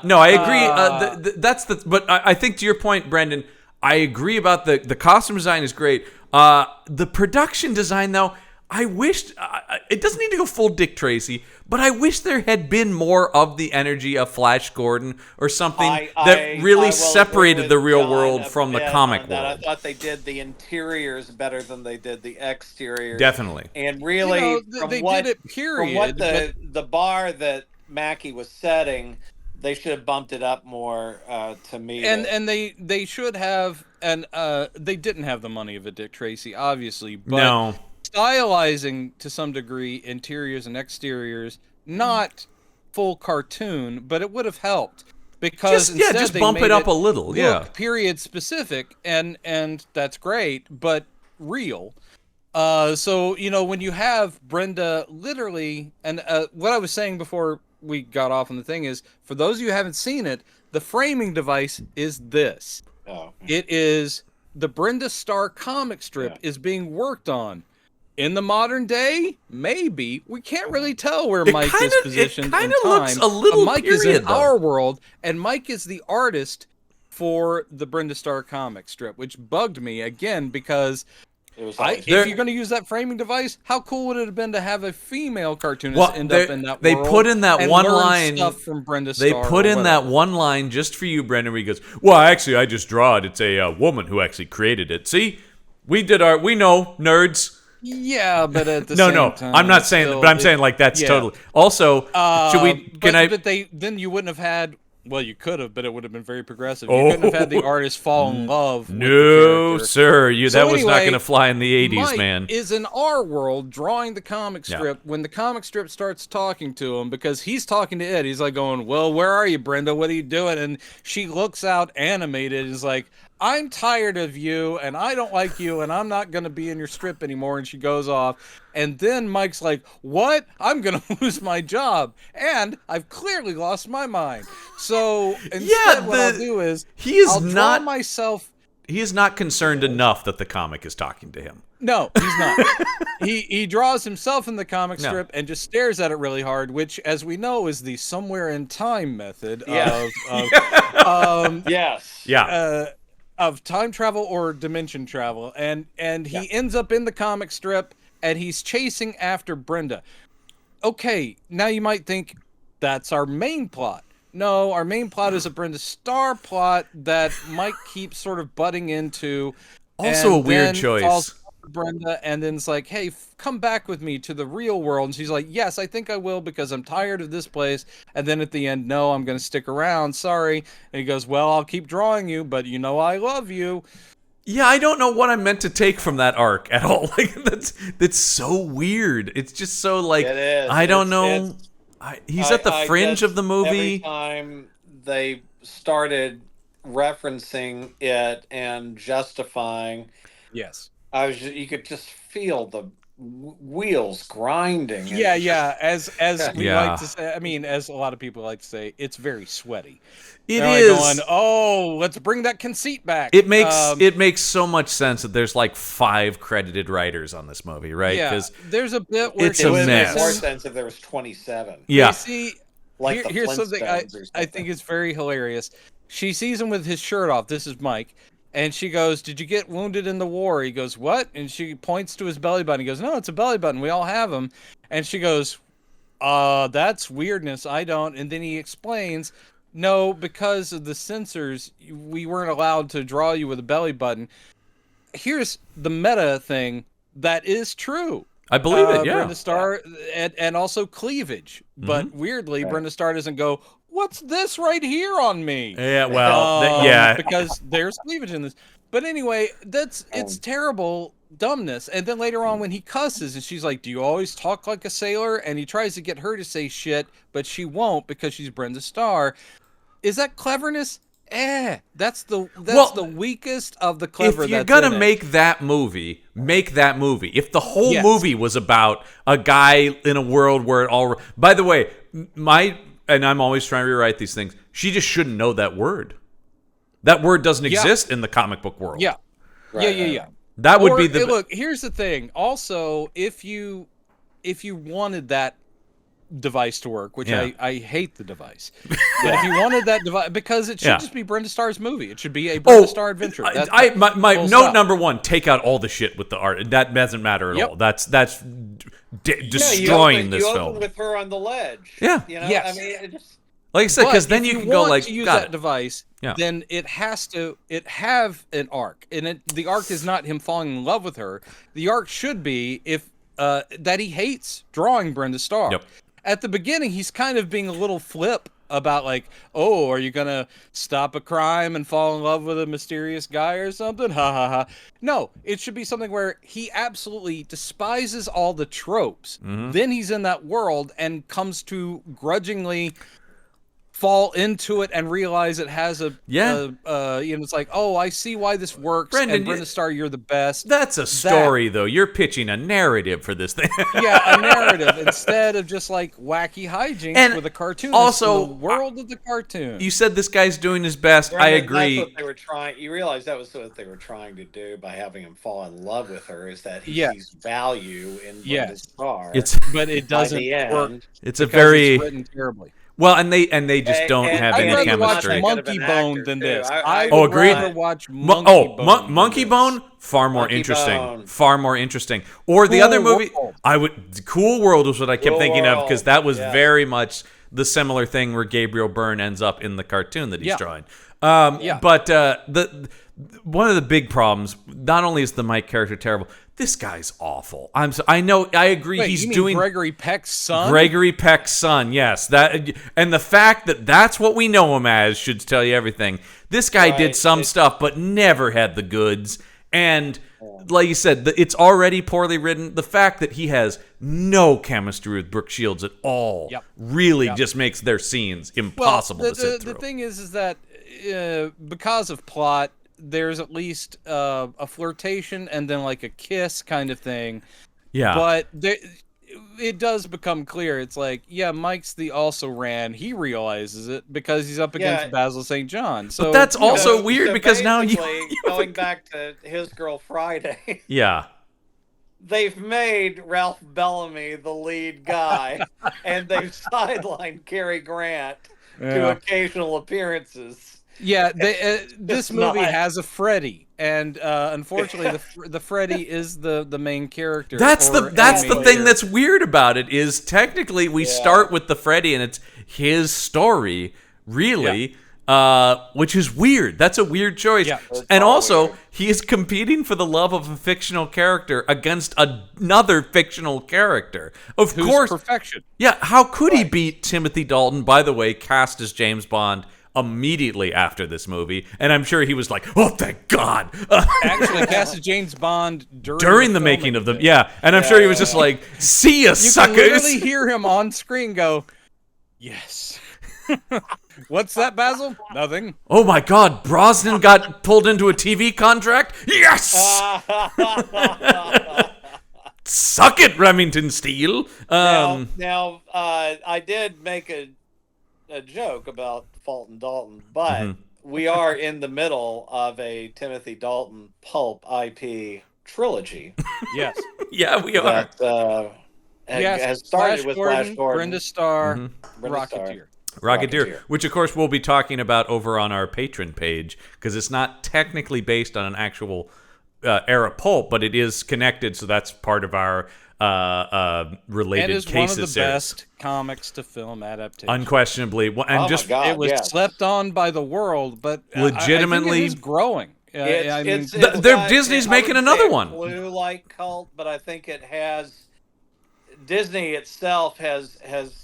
No, I agree. But I think to your point, Brendan, I agree about the costume design is great. The production design, though, I wished it doesn't need to go full Dick Tracy, but I wish there had been more of the energy of Flash Gordon or something that really separated the real world from the comic world. I thought they did the interiors better than they did the exteriors. Definitely. And really, from what the bar that Mackie was setting, they should have bumped it up more to me. And they should have, and they didn't have the money of a Dick Tracy, obviously, but no. Stylizing to some degree interiors and exteriors, not full cartoon, but it would have helped because just bump it up a little, period specific, and that's great, but real. So when you have Brenda literally, and what I was saying before we got off on the thing is, for those of you who haven't seen it, the framing device is this. It is the Brenda Starr comic strip is being worked on. In the modern day, maybe. We can't really tell where Mike is positioned in time. It kind of looks a little Mike period, is in though. our world, and Mike is the artist for the Brenda Starr comic strip, which bugged me, again, because if you're going to use that framing device, how cool would it have been to have a female cartoonist end up in that they world put in that and one learn line stuff from Brenda They Starr put in that whatever. one line just for you, Brendan, where he goes, well, actually, I just draw it. It's a woman who actually created it. See? We know, nerds. Yeah, but at the same time, I'm not saying that, but I'm saying like that's totally. Also, should we? But then you wouldn't have had. Well, you could have, but it would have been very progressive. You couldn't have had the artist fall in love. with the character. Sir, that was not going to fly in the '80s, Mike man. Is in our world drawing the comic strip when the comic strip starts talking to him, because he's talking to it. He's like going, "Well, where are you, Brenda? What are you doing?" And she looks out animated. Is like, I'm tired of you, and I don't like you, and I'm not going to be in your strip anymore. And she goes off. And then Mike's like, what? I'm going to lose my job. And I've clearly lost my mind. So instead what I'll do is I'll draw myself. He is not concerned enough that the comic is talking to him. No, he's not. he draws himself in the comic strip and just stares at it really hard, which, as we know, is the somewhere in time method of time travel or dimension travel, and he ends up in the comic strip, and he's chasing after Brenda. Okay, now you might think that's our main plot. No, our main plot is a Brenda Starr plot that Mike keeps sort of butting into. Also a weird choice. Calls Brenda, and then it's like, hey, come back with me to the real world. And she's like, yes, I think I will, because I'm tired of this place. And then at the end, no, I'm going to stick around. Sorry. And he goes, well, I'll keep drawing you, but you know I love you. Yeah, I don't know what I'm meant to take from that arc at all. Like that's so weird. It's just so like, it is. I don't know. He's at the fringe of the movie. Every time they started referencing it and justifying, yes, you could just feel the wheels grinding. As we like to say, I mean, as a lot of people like to say, it's very sweaty. It is. Going, oh, let's bring that conceit back. It makes so much sense that there's like 5 credited writers on this movie, right? Yeah, there's a bit where it's a mess. It would make more sense if there was 27. Yeah. You see, like here's something I think is very hilarious. She sees him with his shirt off. This is Mike. And she goes, did you get wounded in the war? He goes, what? And she points to his belly button. He goes, no, it's a belly button. We all have them. And she goes, that's weirdness. I don't. And then he explains, no, because of the censors, we weren't allowed to draw you with a belly button. Here's the meta thing that is true. I believe it, yeah. Brenda Starr, and also cleavage. Mm-hmm. But weirdly, Brenda Starr doesn't go, what's this right here on me? Yeah, well, because there's cleavage in this. But anyway, it's terrible dumbness. And then later on when he cusses and she's like, do you always talk like a sailor? And he tries to get her to say shit, but she won't because she's Brenda Starr. Is that cleverness? That's the weakest of the clever. If you're gonna make that movie. If the whole movie was about a guy in a world where it all. By the way, and I'm always trying to rewrite these things. She just shouldn't know that word. That word doesn't exist in the comic book world. Yeah, yeah. That would be the look. Here's the thing. Also, if you wanted that device to work, which Yeah. I hate the device. But if you wanted that device, because it should just be Brenda Starr's movie. It should be a Brenda Starr adventure. My note number one: take out all the shit with the art. That doesn't matter at all. That's destroying this film. You open with her on the ledge. Yeah. You know, Yes. I mean, it just. Like I said, because then you can go like, to use that device, then it has to have an arc, and the arc is not him falling in love with her. The arc should be that he hates drawing Brenda Starr. Yep. At the beginning, he's kind of being a little flip about like, oh, are you gonna stop a crime and fall in love with a mysterious guy or something? Ha ha ha. No, it should be something where he absolutely despises all the tropes. Mm-hmm. Then he's in that world and comes to grudgingly fall into it and realize it has it's like, oh, I see why this works. Brendan, and Brenda Starr, you're the best. That's a story, though. You're pitching a narrative for this thing. Yeah, a narrative instead of just like wacky hijinks with a cartoon. Also, the world of the cartoon. You said this guy's doing his best. Brendan, I agree. That's what they were trying. You realize that was what they were trying to do by having him fall in love with her. Is that he sees value in Brenda Starr? But it doesn't work. It's a very written terribly. Well, and they just don't have any I'd rather chemistry. watch Monkey Bone than this. I would agreed. rather watch Monkey Bone. Monkey Bone, far more Monkey interesting. Bone. Far more interesting. Or the Cool other movie, World. Cool World was what I kept Cool thinking of, because that was World, very much the similar thing where Gabriel Byrne ends up in the cartoon that he's drawing. Yeah. But one of the big problems, not only is the Mike character terrible, this guy's awful. I know. I agree. Wait, he's you mean doing Gregory Peck's son. Gregory Peck's son. Yes, and the fact that that's what we know him as should tell you everything. This guy did some stuff, but never had the goods. And like you said, it's already poorly written. The fact that he has no chemistry with Brooke Shields at all really just makes their scenes impossible to sit through. The thing is that because of plot, there's at least a flirtation and then like a kiss kind of thing. Yeah. But it does become clear. It's like, Mike's the also ran. He realizes it because he's up against Basil St. John. So but that's also weird because now you going back to His Girl Friday. Yeah. They've made Ralph Bellamy the lead guy, and they've sidelined Cary Grant to occasional apperances. Yeah, this movie has a Freddy, and unfortunately, the Freddy is the main character. That's the thing that's weird about it is technically we start with the Freddy and it's his story, really, which is weird. That's a weird choice. Yeah. And also, he is competing for the love of a fictional character against another fictional character. Of course, perfection. Yeah, how could he beat Timothy Dalton? By the way, cast as James Bond immediately after this movie, and I'm sure he was like, "Oh, thank God!" Actually, cast as James Bond during the making of them, and I'm sure he was just like, "See ya, suckers!" You can literally hear him on screen go, "Yes." What's that, Basil? Nothing. Oh my God, Brosnan got pulled into a TV contract. Yes. Suck it, Remington Steele. Now, I did make a joke about Fulton Dalton, but we are in the middle of a Timothy Dalton pulp IP trilogy. Yes. Yeah, we are. That has started with Flash Gordon, Brenda Starr, Rocketeer. Rocketeer, which of course we'll be talking about over on our Patreon page, because it's not technically based on an actual era pulp, but it is connected, so that's part of our related cases. It is one of the best comics to film adaptation. Unquestionably. And it was slept on by the world, but legitimately I think it is growing. Disney's making another one. Blue-like cult, but I think it has. Disney itself has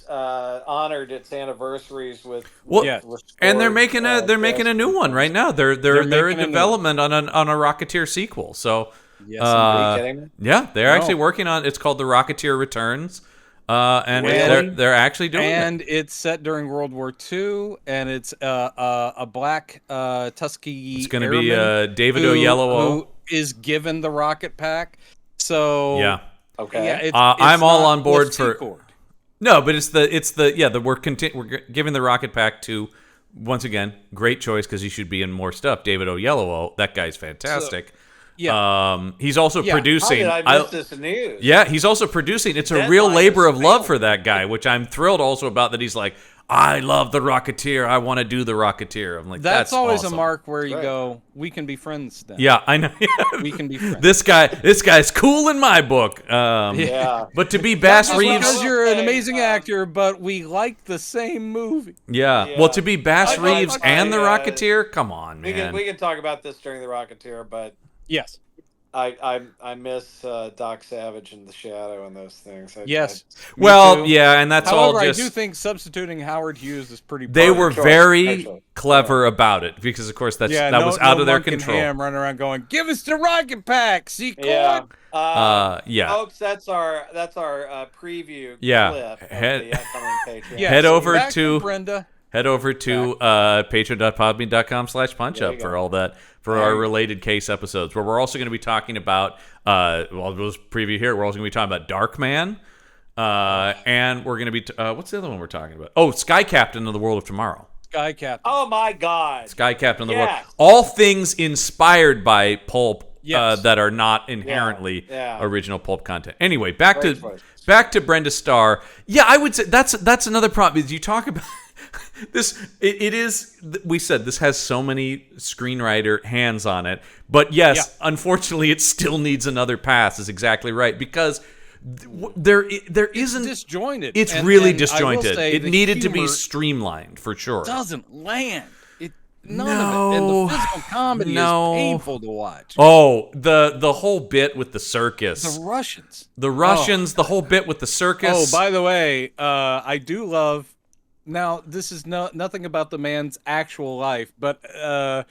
honored its anniversaries with and they're making a new one right now. They're in development on a Rocketeer sequel. So they're actually working on. It's called The Rocketeer Returns, and they're actually doing it. And it's set during World War II, and it's a black Tuskegee. It's going to be David Oyelowo, who is given the rocket pack. So yeah. Okay. Yeah, I'm all on board for. No, but we're giving the rocket pack to, once again, great choice because he should be in more stuff. David Oyelowo, that guy's fantastic. Yeah. He's also producing. How did I miss this news? Yeah, he's also producing. It's a real labor of love for that guy, which I'm thrilled also about that he's like, I love the Rocketeer. I want to do the Rocketeer. I'm like, that's always awesome. a mark where you go, we can be friends then. Yeah, I know. We can be friends. This guy's cool in my book. But to be Bass Reeves, because you're an amazing actor, but we like the same movie. Yeah. Well, to be Bass Reeves and the Rocketeer, come on, man. We can talk about this during the Rocketeer, but yes. I miss Doc Savage and the Shadow and those things. Yes. And that's However, all just... I do think substituting Howard Hughes is pretty... They were very clever about it, because, of course, that was out of their control. Ham running around going, give us the rocket pack, see? Yeah. Folks, that's our preview clip of the upcoming Patreon. Head over to Brenda. Head over to patreon.podbean.com/punchup for all that, for our related case episodes, where we're also going to be talking about, we'll preview here, we're also going to be talking about Darkman, and we're going to be, what's the other one we're talking about? Oh, Sky Captain of the World of Tomorrow. Sky Captain. Oh my God. Sky Captain of the World. All things inspired by Pulp that are not inherently original Pulp content. Anyway, back to Brenda Starr. Yeah, I would say that's another problem. Is you talk about this, it is, we said this has so many screenwriter hands on it, but yes, unfortunately it still needs another pass, is exactly right, because there isn't... It's disjointed. It's really disjointed. It needed to be streamlined, for sure. It doesn't land. None of it. And the physical comedy is painful to watch. Oh, the whole bit with the circus. The Russians. The whole bit with the circus. Oh, by the way, I do love... Now, this is nothing about the man's actual life, but I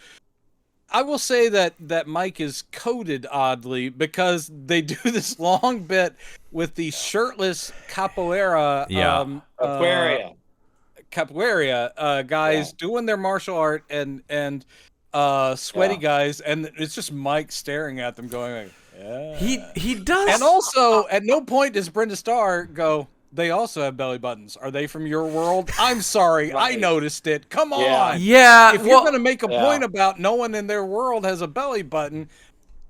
will say that Mike is coded oddly, because they do this long bit with the shirtless capoeira guys doing their martial art and sweaty guys, and it's just Mike staring at them going like, he does. And also, at no point does Brenda Starr go, they also have belly buttons. Are they from your world? I'm sorry, I noticed it. Come on. Yeah. If you're going to make a point about no one in their world has a belly button,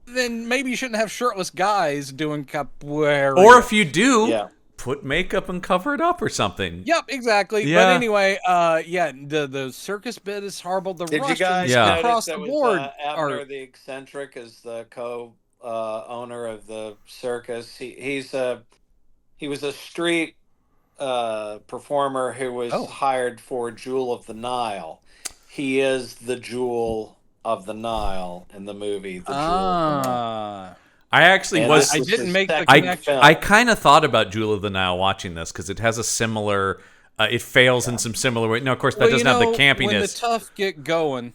then maybe you shouldn't have shirtless guys doing capoeira. Or if you do, put makeup and cover it up or something. Yep, exactly. Yeah. But anyway, the circus bit is horrible. The Did Russians you guys across the notice board Abner the Eccentric is the owner of the circus. He was a street performer who was hired for Jewel of the Nile. He is the Jewel of the Nile in the movie. The Jewel of the Nile. I didn't make the connection. I kind of thought about Jewel of the Nile watching this, because it has a similar. It fails in some similar way. No, of course that doesn't have the campiness. When the tough get going.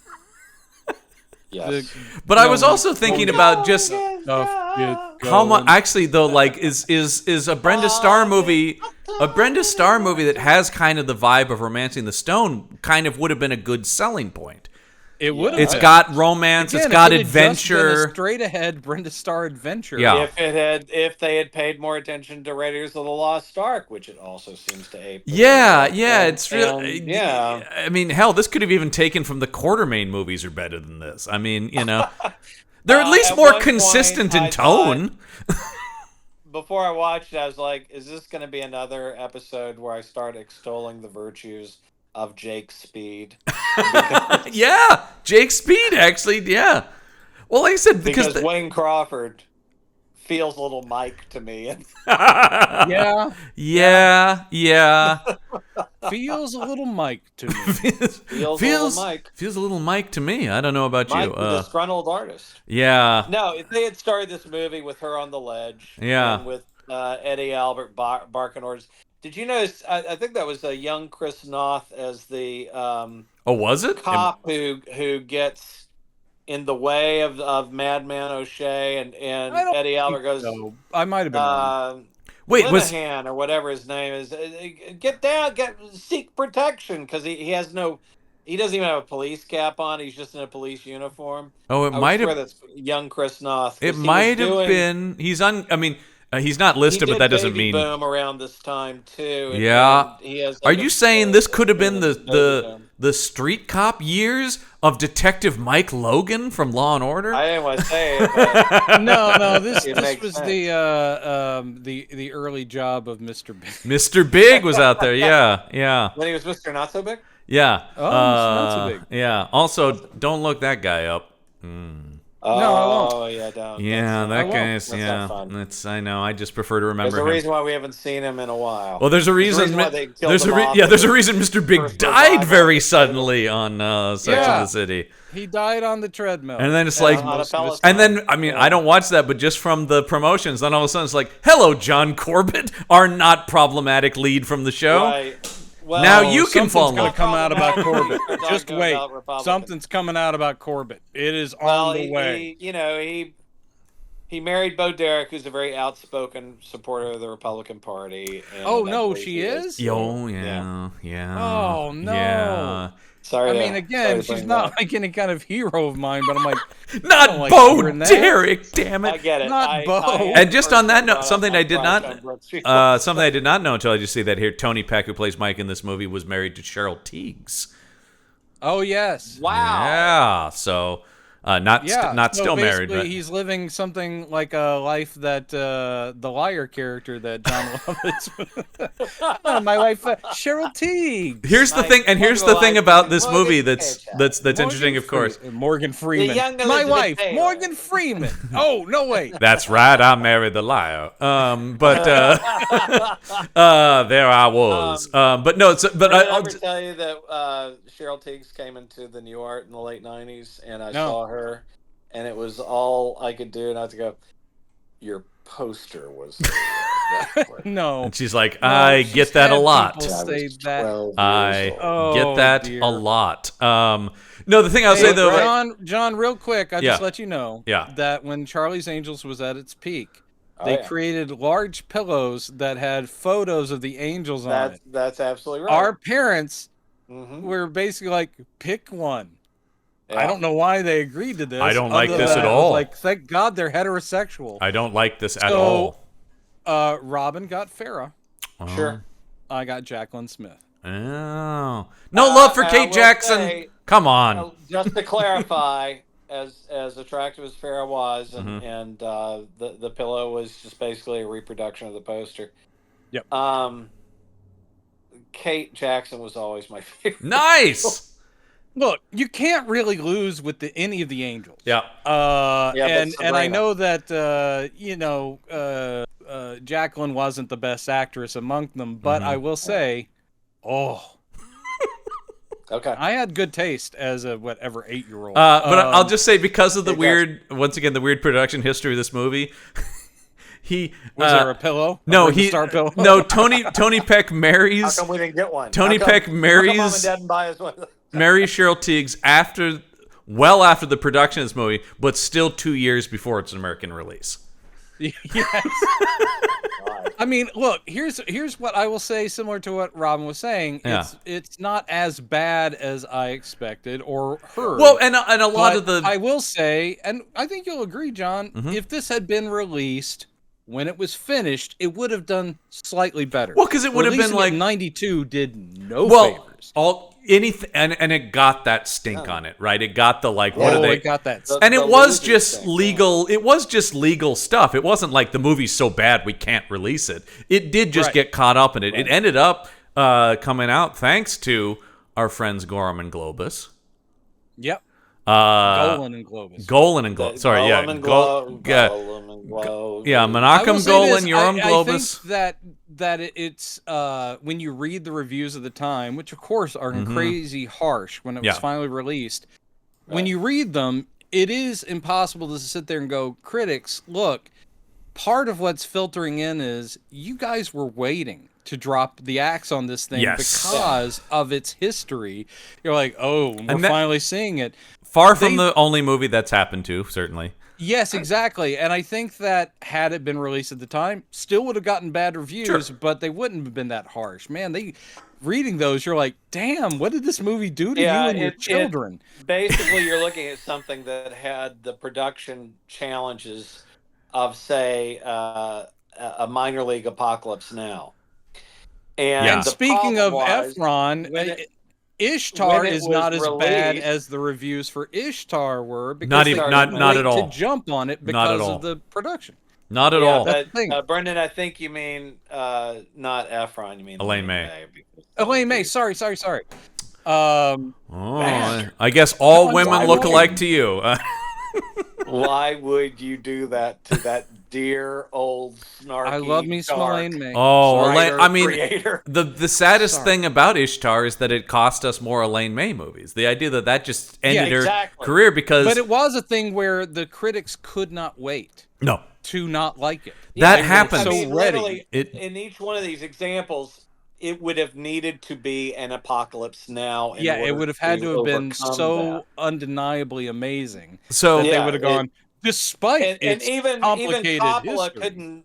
But I was also thinking about just how much. Actually, though, like is a Brenda Starr movie, that has kind of the vibe of Romancing the Stone, kind of would have been a good selling point. It would have. It's got romance. It's got adventure. Straight ahead Brenda Starr adventure. Yeah. If they had paid more attention to Raiders of the Lost Ark, which it also seems to ape. It's really. I mean, hell, this could have even taken from the Quartermain movies are better than this. I mean, they're at least more consistent in tone. Before I watched it, I was like, is this going to be another episode where I start extolling the virtues of Jake Speed? Yeah, Jake Speed, actually, yeah. Well, like I said, because Wayne Crawford feels a little Mike to me. Yeah. Feels a little Mike to me. Feels a little Mike to me. I don't know about Mike, you. the disgruntled artist. Yeah. No, if they had started this movie with her on the ledge, and with Eddie Albert barking orders. Did you notice? I think that was a young Chris Noth as the was it cop who gets in the way of Madman O'Shea and Eddie Albert goes. So. I might have been. Wait, Linehan or whatever his name is. Get down, seek protection, because he has no. He doesn't even have a police cap on. He's just in a police uniform. Oh, it might have. That's young Chris Noth. It might have been. He's on. I mean. He's not listed, but that doesn't mean. Boom around this time too. Yeah. Are you saying this could have been the the street cop years of Detective Mike Logan from Law and Order? I didn't want to say it, but No. This was sense. the early job of Mr. Big. Mr. Big was out there. Yeah. When he was Mr. Not So Big? Yeah. Oh, Not So Big. Yeah. Also, don't look that guy up. Oh, No, I won't. yeah, don't. Yeah, that guy's. That's not fun. That's. I know. I just prefer to remember There's a him. reason why we haven't seen him in a while. Well, there's a reason. why they killed There's him off there's a in reason Mr. Big first died revival. very suddenly on Sex Yeah. and the City. He died on the treadmill. And then it's like, on a Peloton. and then I mean, I don't watch that, but just from the promotions, then all of a sudden it's like, "Hello, John Corbett, our not problematic lead from the show." Right. Well, Now you can fall in Something's going love. to come out about Corbett. We're Just talking wait. about Republicans. Something's coming out about Corbett. It is Well, on the way. he married Bo Derek, who's a very outspoken supporter of the Republican Party. And Oh, I no, believe she he is? Yo, Yeah. yeah. Oh, no. Yeah. Sorry. I to- mean, sorry again, to she's bring not that like any kind of hero of mine, but I'm like, Not don't like Bo hearing that. Derek, damn up. I it. get it. Not Bo. And just on that note, personally something brought I up did my not, crush on Brooke Shields. something I did not know until I just see that here. Tony Peck, who plays Mike in this movie, was married to Cheryl Tiegs. oh, yes. Wow. Yeah, so not Yeah, so still married, basically but he's living something like a life that the liar character that John Lovitz. Oh, my wife, Cheryl Teague. here's the Nice. thing, and here's the Wonder thing why about he's this Morgan movie that's Freeman. interesting, of course. Morgan Freeman. young My Elizabeth wife, Taylor. Morgan Freeman. Oh, no way. That's right, I married the liar. But there I was. But no, Did I ever tell you that Cheryl Tiegs came into the New Art in the late '90s, and I No. saw her, and it was all I could do not to go. Your poster was. No. and she's like, No, I she's get that a had lot. people I was say that. 12 years I old. Oh, get that dear. a lot. No, the thing I'll Hey, say though, John, real quick, I Yeah. just let you know Yeah. that when Charlie's Angels was at its peak, Oh, they yeah. created large pillows that had photos of the angels on it. That's absolutely right. Our parents Mhm. were basically like, pick one. Yeah. I don't know why they agreed to this. I don't like other this than at it was all. Like, thank God they're heterosexual. I don't like this at So- all. Robin got Farrah. Sure. I got Jacqueline Smith. Oh. No love for I Kate will Jackson. say, Come on. Just to clarify, as attractive as Farrah was, Mm-hmm. and the pillow was just basically a reproduction of the poster. Yep. Kate Jackson was always my favorite. Nice. Look, you can't really lose with any of the angels. Yeah. Yeah, but and I Sabrina. know that Jacqueline wasn't the best actress among them, but Mm-hmm. I will say, Okay. I had good taste as a 8-year-old. But I'll just say, because of the Kate weird production history of this movie, he was there a pillow? no, A Brenda he Starr pillow? no Tony Peck How marries come we didn't get one? Tony How come- Peck How come marries- Mom and Dad didn't buy us one? marries Cheryl Tiegs well after the production of this movie, but still 2 years before its American release. Yes. I mean, look, here's what I will say, similar to what Robin was saying. Yeah. It's not as bad as I expected or heard. Well, and a lot But of the I will say, and I think you'll agree, John, Mm-hmm. if this had been released when it was finished, it would have done slightly better. Well, 'cause it would have been Releasing it like- in 92 did no well, favors. anything, and it got that stink on it, right? It got the what Oh, are they? it got that. The- And it the was losing just thing, legal. It was just legal stuff. It wasn't like the movie's so bad we can't release it. It did just Right. get caught up in it. It ended up coming out thanks to our friends Gorham and Globus. Yep. Golan Golan and Globus. and Globus. Sorry, yeah. Gollum and Go- yeah, Gollum and Glow. yeah. I will Menachem say Golan, this, Yoram I Globus. think that it's when you read the reviews of the time, which of course are crazy harsh when it was Yeah. finally released. When you read them, it is impossible to sit there and go, critics, look, part of what's filtering in is you guys were waiting to drop the axe on this thing Yes. because of its history. You're like, oh, we're And that- finally seeing it. Far from they- the only movie that's happened to, certainly. Yes, exactly. And I think that had it been released at the time, still would have gotten bad reviews, Sure. but they wouldn't have been that harsh. Man, reading those, you're like, damn, what did this movie do to Yeah, you and your it- children? Basically, you're looking at something that had the production challenges of, say, a minor league Apocalypse Now. And Yeah. the Speaking of problem was, Efron, when it- Ishtar is not as bad as the reviews for Ishtar were, because not at all. To jump on it because of the production. Not at all. But, Brendan, I think you mean not Efron. You mean Elaine May. Elaine May. Sorry. I guess all women look alike to you. Why would you do that to that dear old snarky? I love me some Elaine May. Oh, I mean, the saddest thing about Ishtar is that it cost us more Elaine May movies. The idea that just ended her career because... But it was a thing where the critics could not wait. No. To not like it. That happens. I mean, literally, in each one of these examples, it would have needed to be an Apocalypse Now. It would have had to have been so undeniably amazing. So they would have gone, despite its even Coppola history. couldn't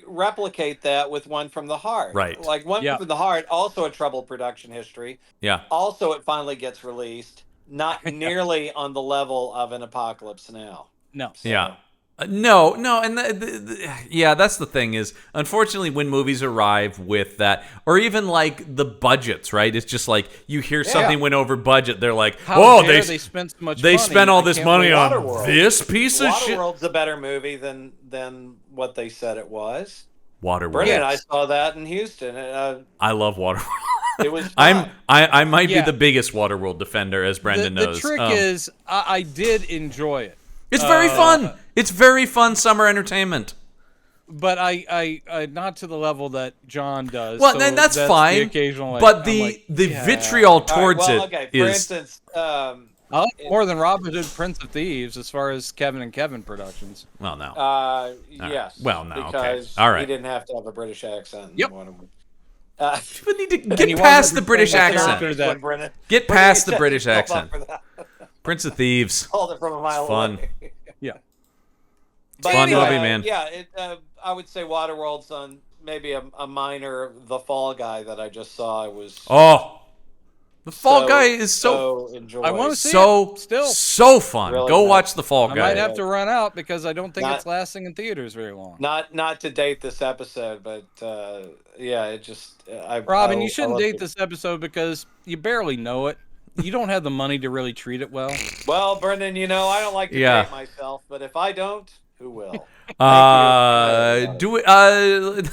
replicate that with One from the Heart. Right. Like One from the Heart, also a troubled production history. Yeah. Also, it finally gets released, not nearly on the level of an Apocalypse Now. No. So. Yeah. No, and that's the thing is, unfortunately, when movies arrive with that, or even like the budgets, right? It's just like you hear something went over budget, they're like, they spent so much. They spent all this money on this piece of shit. Waterworld's a better movie than what they said it was. Waterworld. Brilliant! I saw that in Houston. I love Waterworld. It was. I might be the biggest Waterworld defender, as Brendan knows. The trick is, I did enjoy it. It's very fun. It's very fun summer entertainment. But I not to the level that John does. Well, then that's fine. The occasional, but the vitriol towards it is. For instance, I like more than Robin Hood, Prince of Thieves, as far as Kevin and Kevin productions. Well, no. Yes. Well, no. Because okay. All right. he didn't have to have a British accent. Yep. You need to get past the British accent. Get past the British accent. Prince of Thieves. Called it from a mile away. Yeah. But fun movie, man. Yeah, I would say Waterworld's on maybe a minor The Fall Guy that I just saw. The Fall Guy is so enjoyed. I want to see it still. So fun. Really Go nice. watch The Fall Guy. I might have to run out because I don't think it's lasting in theaters very long. Not to date this episode, but it just. Robin, you shouldn't date this episode because you barely know it. You don't have the money to really treat it well. Well, Brendan, I don't like to date myself, but if I don't, who will? Do it.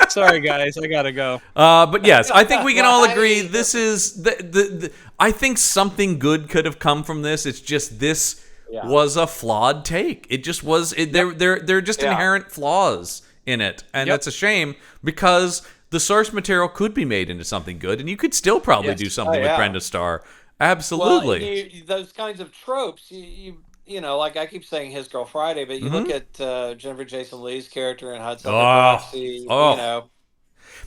Sorry, guys, I gotta go. But yes, I think we can all agree this is the. I think something good could have come from this. It's just this was a flawed take. It just was. There are just inherent flaws in it, and that's a shame because the source material could be made into something good, and you could still probably do something with Brenda Starr. Absolutely. Well, those kinds of tropes, you know, like I keep saying His Girl Friday, but you look at Jennifer Jason Leigh's character in Hudson Proxy,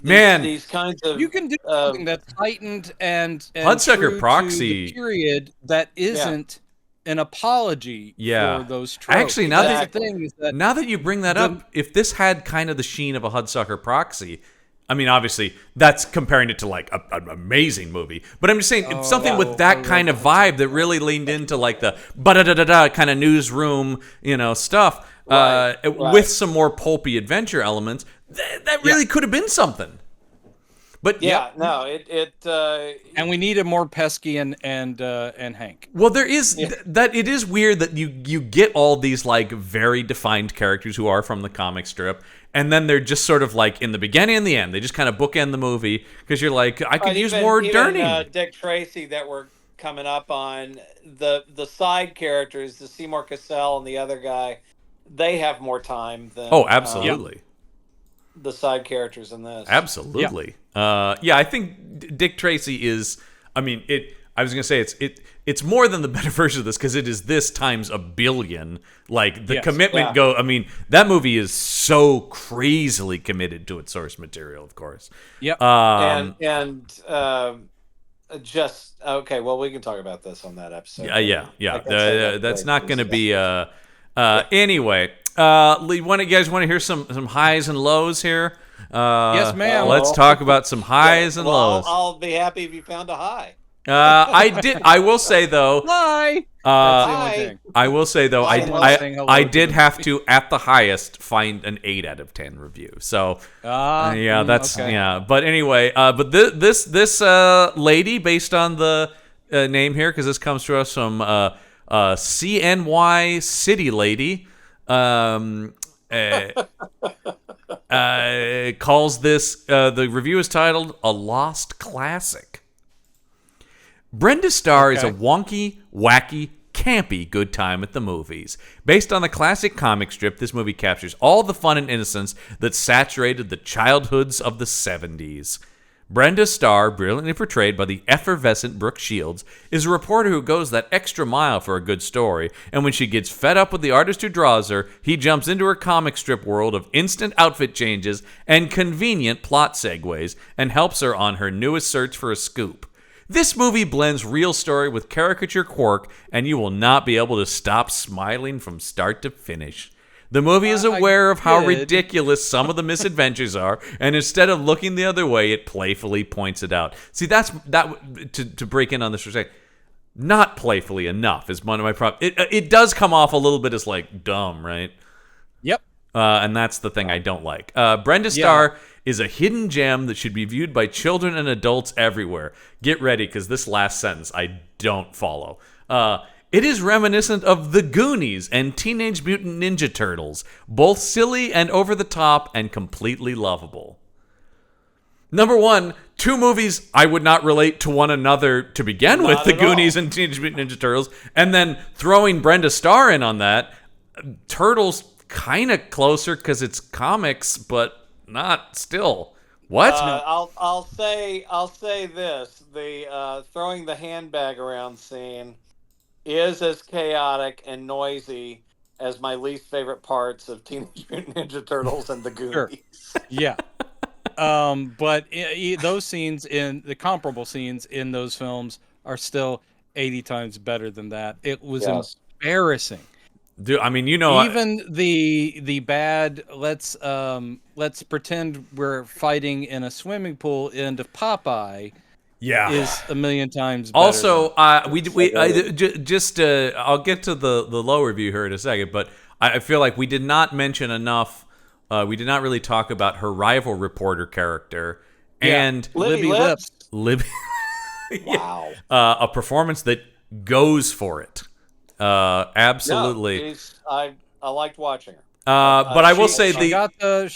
man, these kinds of you can do something that's heightened and Hudsucker Proxy to the period that isn't an apology for those tropes. Actually, now that you bring that up, if this had kind of the sheen of a Hudsucker Proxy, I mean, obviously, that's comparing it to like an amazing movie. But I'm just saying, if something with that kind of vibe that really leaned into like the ba-da-da-da-da kind of newsroom, stuff, with some more pulpy adventure elements, that really could have been something. But and we needed more Pesky and Hank. Well, there is that. It is weird that you get all these like very defined characters who are from the comic strip. And then they're just sort of like in the beginning and the end. They just kind of bookend the movie because you're like, I could use more Durning. Dick Tracy that we're coming up on, the side characters, the Seymour Cassell and the other guy, they have more time than absolutely. The side characters in this. Absolutely. I think Dick Tracy is. I mean, I was gonna say it's more than the better version of this because it is this times a billion. Like the commitment I mean, that movie is so crazily committed to its source material, of course. Yep. Just okay. Well, we can talk about this on that episode. That's not going to be. Anyway, you guys want to hear some highs and lows here? Yes, ma'am. Let's talk about some highs and lows. I'll be happy if you found a high. I will say though. Hi. That's the only thing. I will say though, I did have to at the highest find an 8 out of 10 review. So that's okay. yeah. But anyway, but this lady, based on the name here, because this comes to us from CNY City Lady, calls this the review is titled "A Lost Classic." Brenda Starr is a wonky, wacky, campy good time at the movies. Based on the classic comic strip, this movie captures all the fun and innocence that saturated the childhoods of the 70s. Brenda Starr, brilliantly portrayed by the effervescent Brooke Shields, is a reporter who goes that extra mile for a good story, and when she gets fed up with the artist who draws her, he jumps into her comic strip world of instant outfit changes and convenient plot segues, and helps her on her newest search for a scoop. This movie blends real story with caricature quirk, and you will not be able to stop smiling from start to finish. The movie is aware of how ridiculous some of the misadventures are, and instead of looking the other way, it playfully points it out. See, to break in on this for a second, not playfully enough is one of my problems. It does come off a little bit as like dumb, right? Yep. And that's the thing I don't like. Brenda Starr is a hidden gem that should be viewed by children and adults everywhere. Get ready, because this last sentence I don't follow. It is reminiscent of The Goonies and Teenage Mutant Ninja Turtles, both silly and over the top and completely lovable. Number one, two movies I would not relate to one another to begin with, The Goonies and Teenage Mutant Ninja Turtles, and then throwing Brenda Starr in on that. Turtles kind of closer because it's comics, but not still. What? I'll say this: the throwing the handbag around scene is as chaotic and noisy as my least favorite parts of Teenage Mutant Ninja Turtles and the Goonies. Sure. Yeah. But those scenes comparable scenes in those films are still 80 times better than that. It was embarrassing. Dude, I mean, even the bad let's pretend we're fighting in a swimming pool end of Popeye is a million times better. Also, I'll get to the low review here in a second, but I feel like we did not mention enough. We did not really talk about her rival reporter character and Libby Lips. Libby. Wow. A performance that goes for it. Absolutely. I liked watching her. But I will say she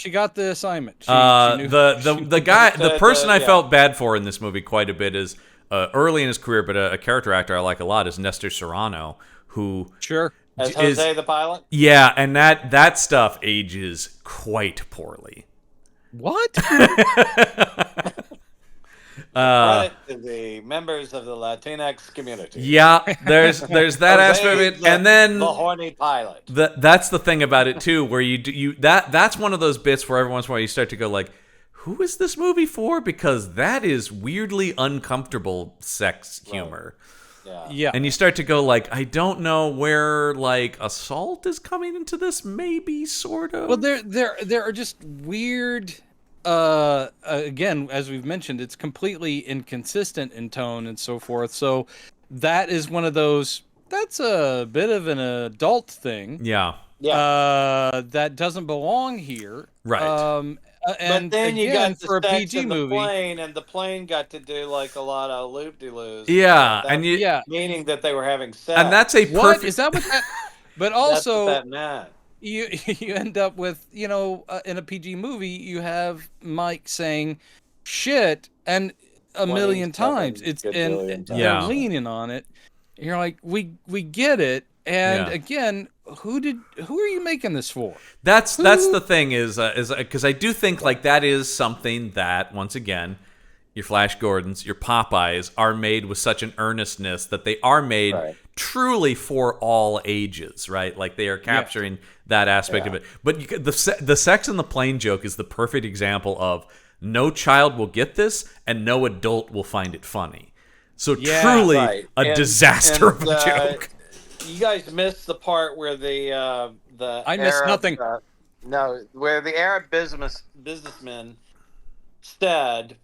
got the assignment. The person I felt bad for in this movie quite a bit is early in his career, but a character actor I like a lot is Nestor Serrano, who as Jose the pilot. Yeah, and that stuff ages quite poorly. What? Credit to the members of the Latinx community. Yeah, there's that aspect of it, and then the horny pilot. That's the thing about it too, where that's one of those bits where every once in a while you start to go like, who is this movie for? Because that is weirdly uncomfortable sex humor. Yeah. And you start to go like, I don't know where like assault is coming into this, maybe sort of. Well, there are just weird. Again, as we've mentioned, it's completely inconsistent in tone and so forth. So that is one of those. That's a bit of an adult thing. Yeah. That doesn't belong here. Right. And then you got for a PG movie, plane, and the plane got to do like a lot of loop-de-loos. Yeah, meaning that they were having sex. And that's a perfect. Is that what that? But also, that's what that meant. You end up with, in a PG movie, you have Mike saying shit and a million times. They're leaning on it. And you're like, we get it. And again, who are you making this for? That's the thing is because I do think like that is something that once again, your Flash Gordons, your Popeyes are made with such an earnestness that they are made truly for all ages, right? Like they are capturing that aspect of it. But the sex in the plane joke is the perfect example of no child will get this and no adult will find it funny. So truly a disaster of a joke. You guys missed the part where I missed nothing. Where the Arab businessman said,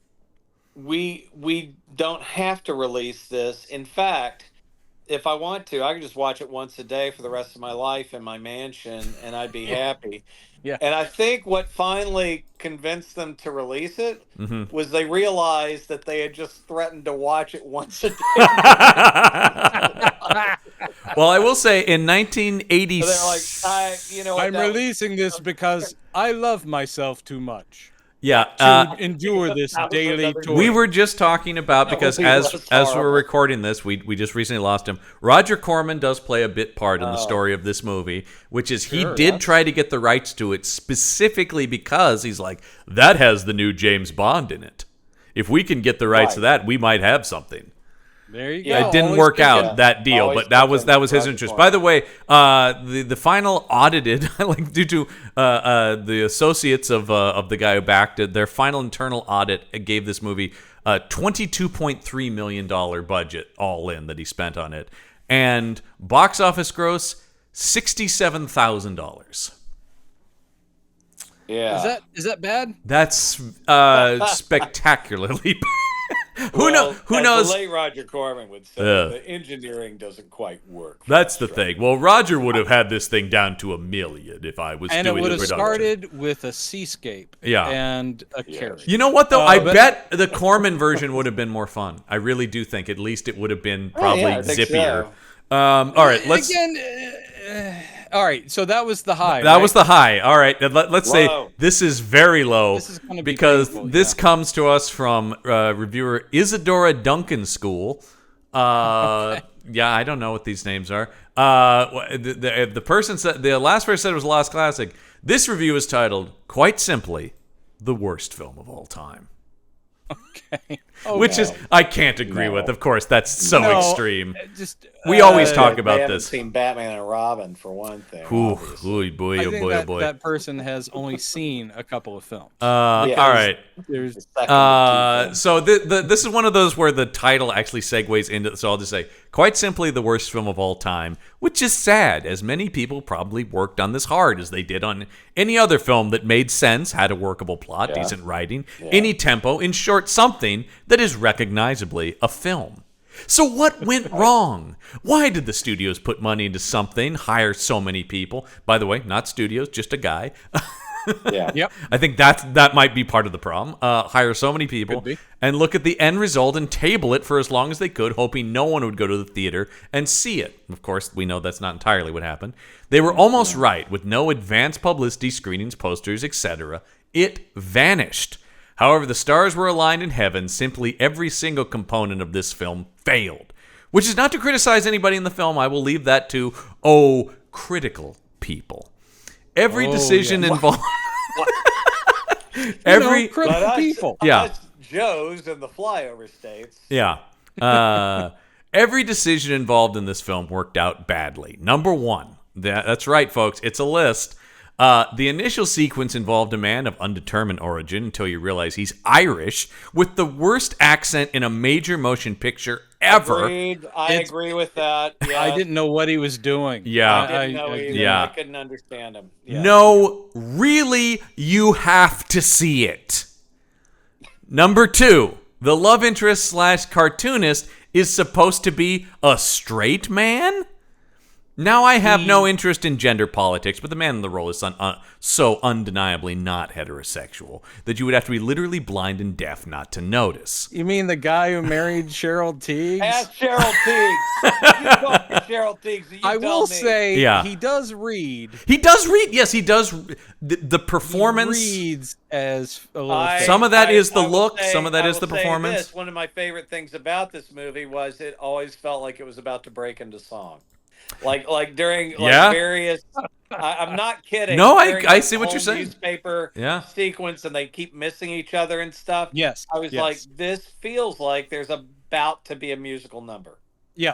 we don't have to release this. In fact, if I want to, I can just watch it once a day for the rest of my life in my mansion, and I'd be happy. Yeah. And I think what finally convinced them to release it Mm-hmm. was they realized that they had just threatened to watch it once a day. Well, I will say in 1980, So they're like, you know what, I'm releasing this because I love myself too much yeah, to endure this that was daily another- tour. we were just talking about, because would be as less we're horrible. recording this, we just recently lost him. Roger Corman does play a bit part in the story of this movie, which is he did try to get the rights to it specifically because he's like, that has the new James Bond in it. If we can get the rights to that, we might have something. There you go. Yeah, It didn't Always work thinking. out, that deal, Always but that was thinking his Roger interest. Corman. By the way, the final audited, like due to the associates of the guy who backed it, their final internal audit gave this movie a $22.3 million budget all in that he spent on it, and box office gross $67,000. Yeah. Is that bad? That's spectacularly. Who Well, as knows? the late Roger Corman would say, Yeah. the engineering doesn't quite work. That's the thing. Well, Roger would have had this thing down to $1 million if I was And it doing would the have production. started with a seascape Yeah. and a carriage. You know what, though? I but- bet the Corman version would have been more fun. I really do think. At least it would have been probably I think zippier. so. All right, let's. Again, all right, so that was the high. That right? was the high. All right, let's say Low. this is very low. This is gonna be because painful, this yeah. comes to us from reviewer Isadora Duncan School. Yeah, I don't know what these names are. The person said, the last person said it was Lost Classic. This review is titled, quite simply, the worst film of all time. Okay. Which is, I can't agree with. Of course, that's so No, extreme. Just We always talk They about haven't this. seen Batman and Robin for one thing. Ooh, obviously. boy, I oh think boy, that, oh boy. that person has only seen a couple of films. All Yeah. right. There's The second of two films. So this is one of those where the title actually segues into. So I'll just say, quite simply, the worst film of all time, which is sad, as many people probably worked on this hard as they did on any other film that made sense, had a workable plot, decent writing, any tempo, in short, something that is recognizably a film. So what went wrong? Why did the studios put money into something, hire so many people? By the way, not studios, just a guy. Yeah. Yep. I think that might be part of the problem. Hire so many people Could be. and look at the end result and table it for as long as they could, hoping no one would go to the theater and see it. Of course, we know that's not entirely what happened. They were almost right. With no advance publicity, screenings, posters, etc., it vanished. However, the stars were aligned in heaven. Simply every single component of this film failed. Which is not to criticize anybody in the film. I will leave that to, critical people. Every decision involved... critical people. Yeah. Us Joes in the flyover states. Yeah. Every decision involved in this film worked out badly. Number one, that's right, folks, it's a list. The initial sequence involved a man of undetermined origin until you realize he's Irish with the worst accent in a major motion picture ever. Agreed. I agree with that. Yeah. I didn't know what he was doing. Yeah. I didn't know either. yeah. I couldn't understand him. Yeah. No, really, you have to see it. Number two, the love interest / cartoonist is supposed to be a straight man? Now, I have no interest in gender politics, but the man in the role is so undeniably not heterosexual that you would have to be literally blind and deaf not to notice. You mean the guy who married Cheryl Teagues? Ask Cheryl Teagues. You talk to Cheryl Teagues. You I tell will me. say Yeah. he does read. He does read. Yes, he does. The performance. He reads as a little I- fake. Some of that is the I will look, say- some of that I is the will say performance. this, one of my favorite things about this movie was it always felt like it was about to break into song. Like during various I'm not kidding. No, during I the see what whole you're saying. Newspaper Yeah. sequence and they keep missing each other and stuff. Yes. I was yes. like, this feels like there's about to be a musical number. yeah.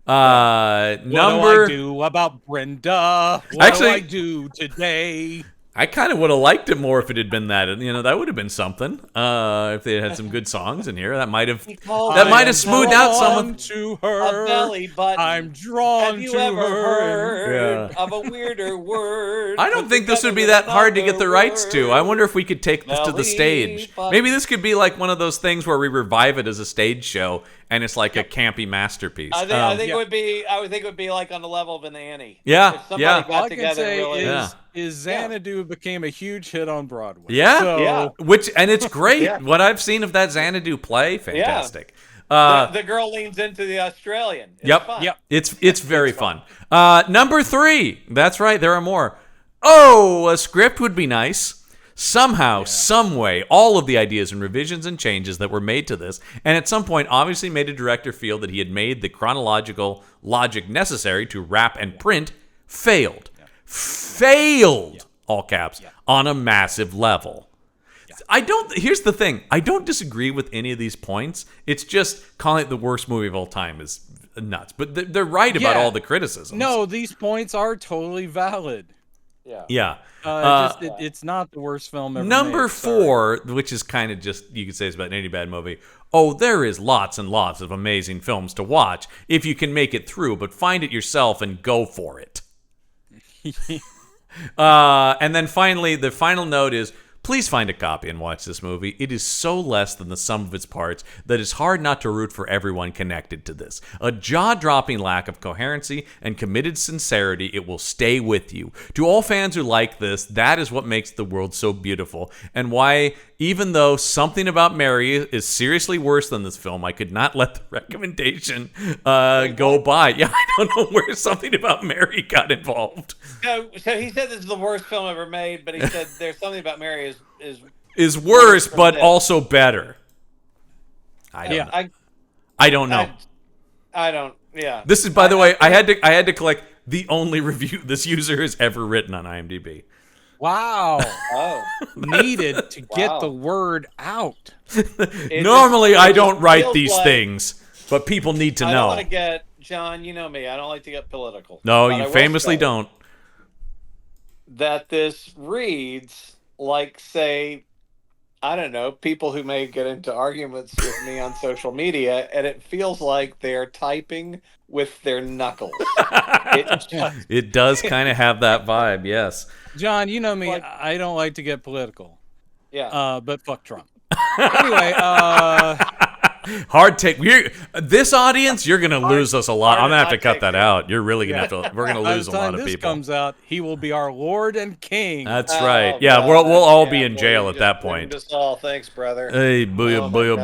Number. What do I do about Brenda? What Actually- do I do today? I kind of would have liked it more if it had been that. That would have been something. If they had some good songs in here, that might have smoothed out some of to her. A belly button. I'm drawn Have you to ever her. heard of a weirder word? I don't think this would be that hard to get the rights to. I wonder if we could take this to the stage. Maybe this could be like one of those things where we revive it as a stage show, and it's like a campy masterpiece. I think it would be. I would think it would be like on the level of an Annie. Yeah, If somebody yeah. got All I can together say really. is Xanadu became a huge hit on Broadway. Yeah, So, and it's great. Yeah. What I've seen of that Xanadu play, fantastic. The girl leans into the Australian. It's Yep. fun. Yep. It's very fun. Number 3. That's right. There are more. Oh, a script would be nice. Somehow, some way, all of the ideas and revisions and changes that were made to this, and at some point obviously made a director feel that he had made the chronological logic necessary to wrap and print, failed. Failed, all caps, on a massive level. Here's the thing. I don't disagree with any of these points. It's just calling it the worst movie of all time is nuts. But they're right about all the criticisms. No, these points are totally valid. Yeah. It's not the worst film ever Number made. Sorry. 4, which is kind of just, you could say it's about any bad movie. Oh, there is lots and lots of amazing films to watch if you can make it through, but find it yourself and go for it. And then finally, the final note is, please find a copy and watch this movie. It is so less than the sum of its parts that it's hard not to root for everyone connected to this. A jaw-dropping lack of coherency and committed sincerity, it will stay with you. To all fans who like this, that is what makes the world so beautiful, and why, even though Something About Mary is seriously worse than this film, I could not let the recommendation go by. Yeah, I don't know where Something About Mary got involved. So he said this is the worst film ever made, but he said there's Something About Mary is worse, but also better. I don't know. I don't. Yeah. This is, by the way, I had to collect the only review this user has ever written on IMDb. Wow. Oh. Needed to get the word out. Normally, I don't write these things, but people need to know. I don't want to get, John, you know me, I don't like to get political. No, you famously don't. That this reads like, say, I don't know, people who may get into arguments with me on social media, and it feels like they're typing with their knuckles. It does kind of have that vibe, yes. John, you know me, I don't like to get political. Yeah. But fuck Trump. Anyway, hard take. This audience, you're gonna lose us a lot. I'm gonna have to cut that out. You're really gonna have to. We're gonna lose a lot of this people. Comes out, he will be our Lord and King. That's right. Yeah, we'll all be in jail at that point. Just all thanks, brother. Hey, boy, boy. All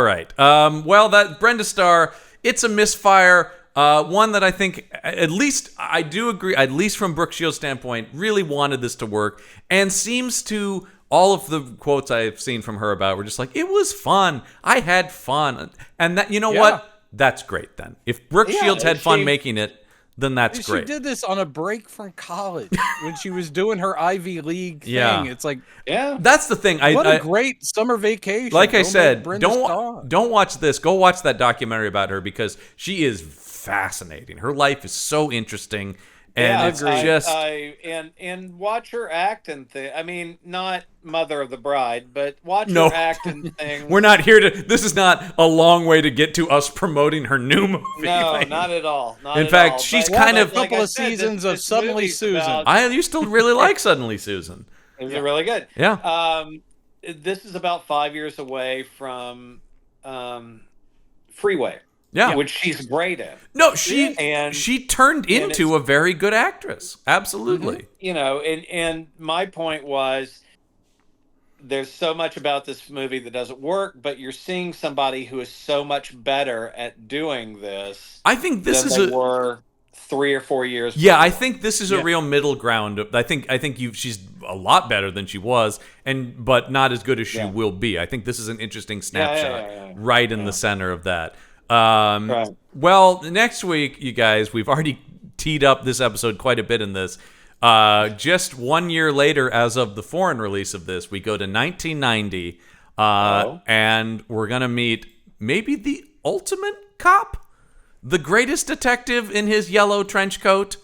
right. Well, that Brenda Starr, it's a misfire. One that I think, at least I do agree, at least from Brooke Shields' standpoint, really wanted this to work, and seems to. All of the quotes I've seen from her about were just like, it was fun. I had fun. And that, you know what? That's great then. If Brooke Shields had fun making it, then that's great. She did this on a break from college when she was doing her Ivy League thing. Yeah. It's like, that's the thing. What a great summer vacation. Like I said, don't watch this. Go watch that documentary about her because she is fascinating. Her life is so interesting. And it's just and watch her act and thing. I mean, not Mother of the Bride, but watch her act and things. We're not here to. This is not a long way to get to us promoting her new movie. No, not at all. In fact, she's kind of a couple of seasons of Suddenly Susan. I used to really like Suddenly Susan. It was really good. Yeah. This is about 5 years away from Freeway. Yeah, which she's great in. No, she turned into a very good actress. Absolutely. Mm-hmm. You know, and my point was, there's so much about this movie that doesn't work, but you're seeing somebody who is so much better at doing this. I think this is were 3 or 4 years. Yeah, before. I think this is a real middle ground. I think she's a lot better than she was, but not as good as she will be. I think this is an interesting snapshot right in the center of that. Right. Well, next week, you guys, we've already teed up this episode quite a bit in this. Just 1 year later, as of the foreign release of this, we go to 1990, and we're going to meet maybe the ultimate cop, the greatest detective in his yellow trench coat,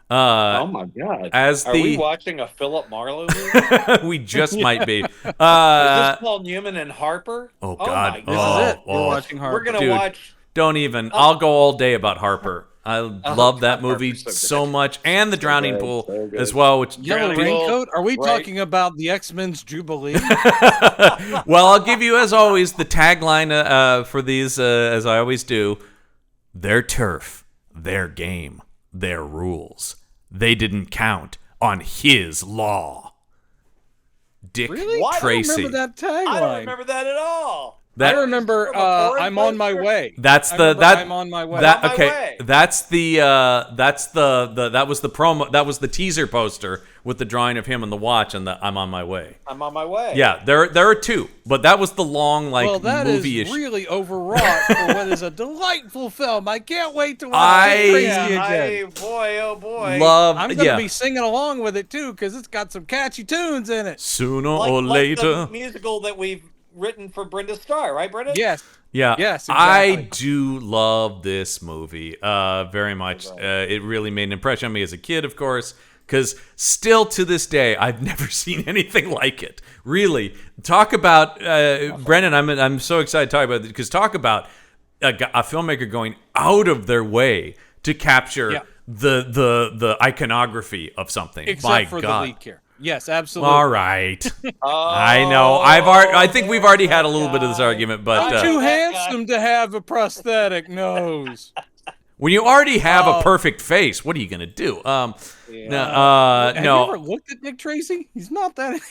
Oh my God! Are we watching a Philip Marlowe movie? We just might be. Is this Paul Newman and Harper? Oh God! This is it. We're watching Harper. We're gonna watch. Don't even. I'll go all day about Harper. I love that movie so much, and the Drowning Pool as well. Which Yellow Raincoat? Are we talking about the X-Men's Jubilee? Well, I'll give you, as always, the tagline for these, as I always do. Their turf, their game, their rules. They didn't count on his law. Dick Tracy. I don't remember that tagline. I don't remember that at all. I remember I'm on my way. That's I'm on my way. That was the promo. That was the teaser poster with the drawing of him and the watch and the I'm on my way. I'm on my way. Yeah, there are two, but that was the long movie-ish. Is really overwrought for what is a delightful film. I can't wait to watch it crazy again. Boy, oh boy. I'm going to be singing along with it too because it's got some catchy tunes in it. Sooner or later. The musical that we've written for Brenda Starr, right, Brenda? Yes. Yeah. Yes, exactly. I do love this movie very much. It really made an impression on me as a kid, of course, because still to this day, I've never seen anything like it. Really. Talk about, Brendan, I'm so excited to talk about it, because talk about a filmmaker going out of their way to capture the iconography of something. Except for the lead here. Yes, absolutely. All right. I know. I think we've already had a little bit of this argument, but I'm too handsome to have a prosthetic nose. When you already have a perfect face, what are you gonna do? Have you ever looked at Dick Tracy? He's not that.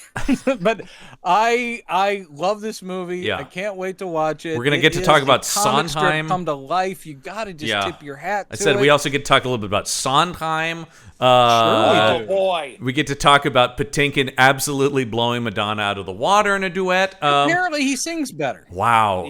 But I love this movie. Yeah. I can't wait to watch it. We're gonna get to talk about Sondheim come to life. You got to just tip your hat to it. We also get to talk a little bit about Sondheim. We get to talk about Patinkin absolutely blowing Madonna out of the water in a duet. Apparently, he sings better. Wow!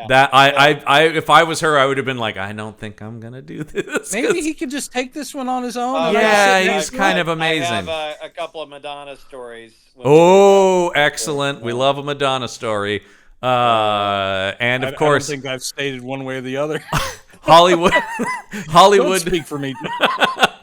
That I if I was her, I would have been like, I don't think I'm gonna do this. Maybe he could just take this one on his own. He's kind of amazing. I have a couple of Madonna stories. Oh, excellent! We love a Madonna story. And of course, I don't think I've stated one way or the other. Hollywood. Don't speak for me.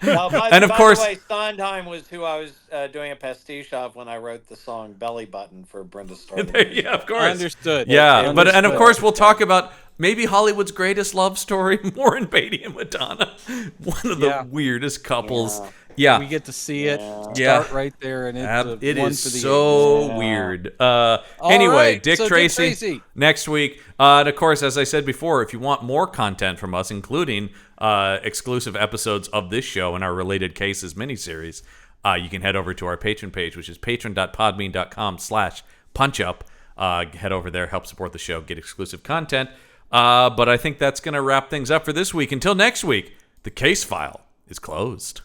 And of course, by the way, Sondheim was who I was doing a pastiche of when I wrote the song "Belly Button" for Brenda Starr. Yeah, of course. I understood. Yeah, and of course we'll talk about maybe Hollywood's greatest love story, Warren Beatty and Madonna, one of the weirdest couples. Yeah, we get to see it start right there, and it is so weird. Anyway, right, Dick Tracy next week. And of course, as I said before, if you want more content from us, including exclusive episodes of this show and our Related Cases miniseries, you can head over to our Patreon page, which is patreon.podbean.com/punchup. Head over there, help support the show, get exclusive content. But I think that's going to wrap things up for this week. Until next week, the case file is closed.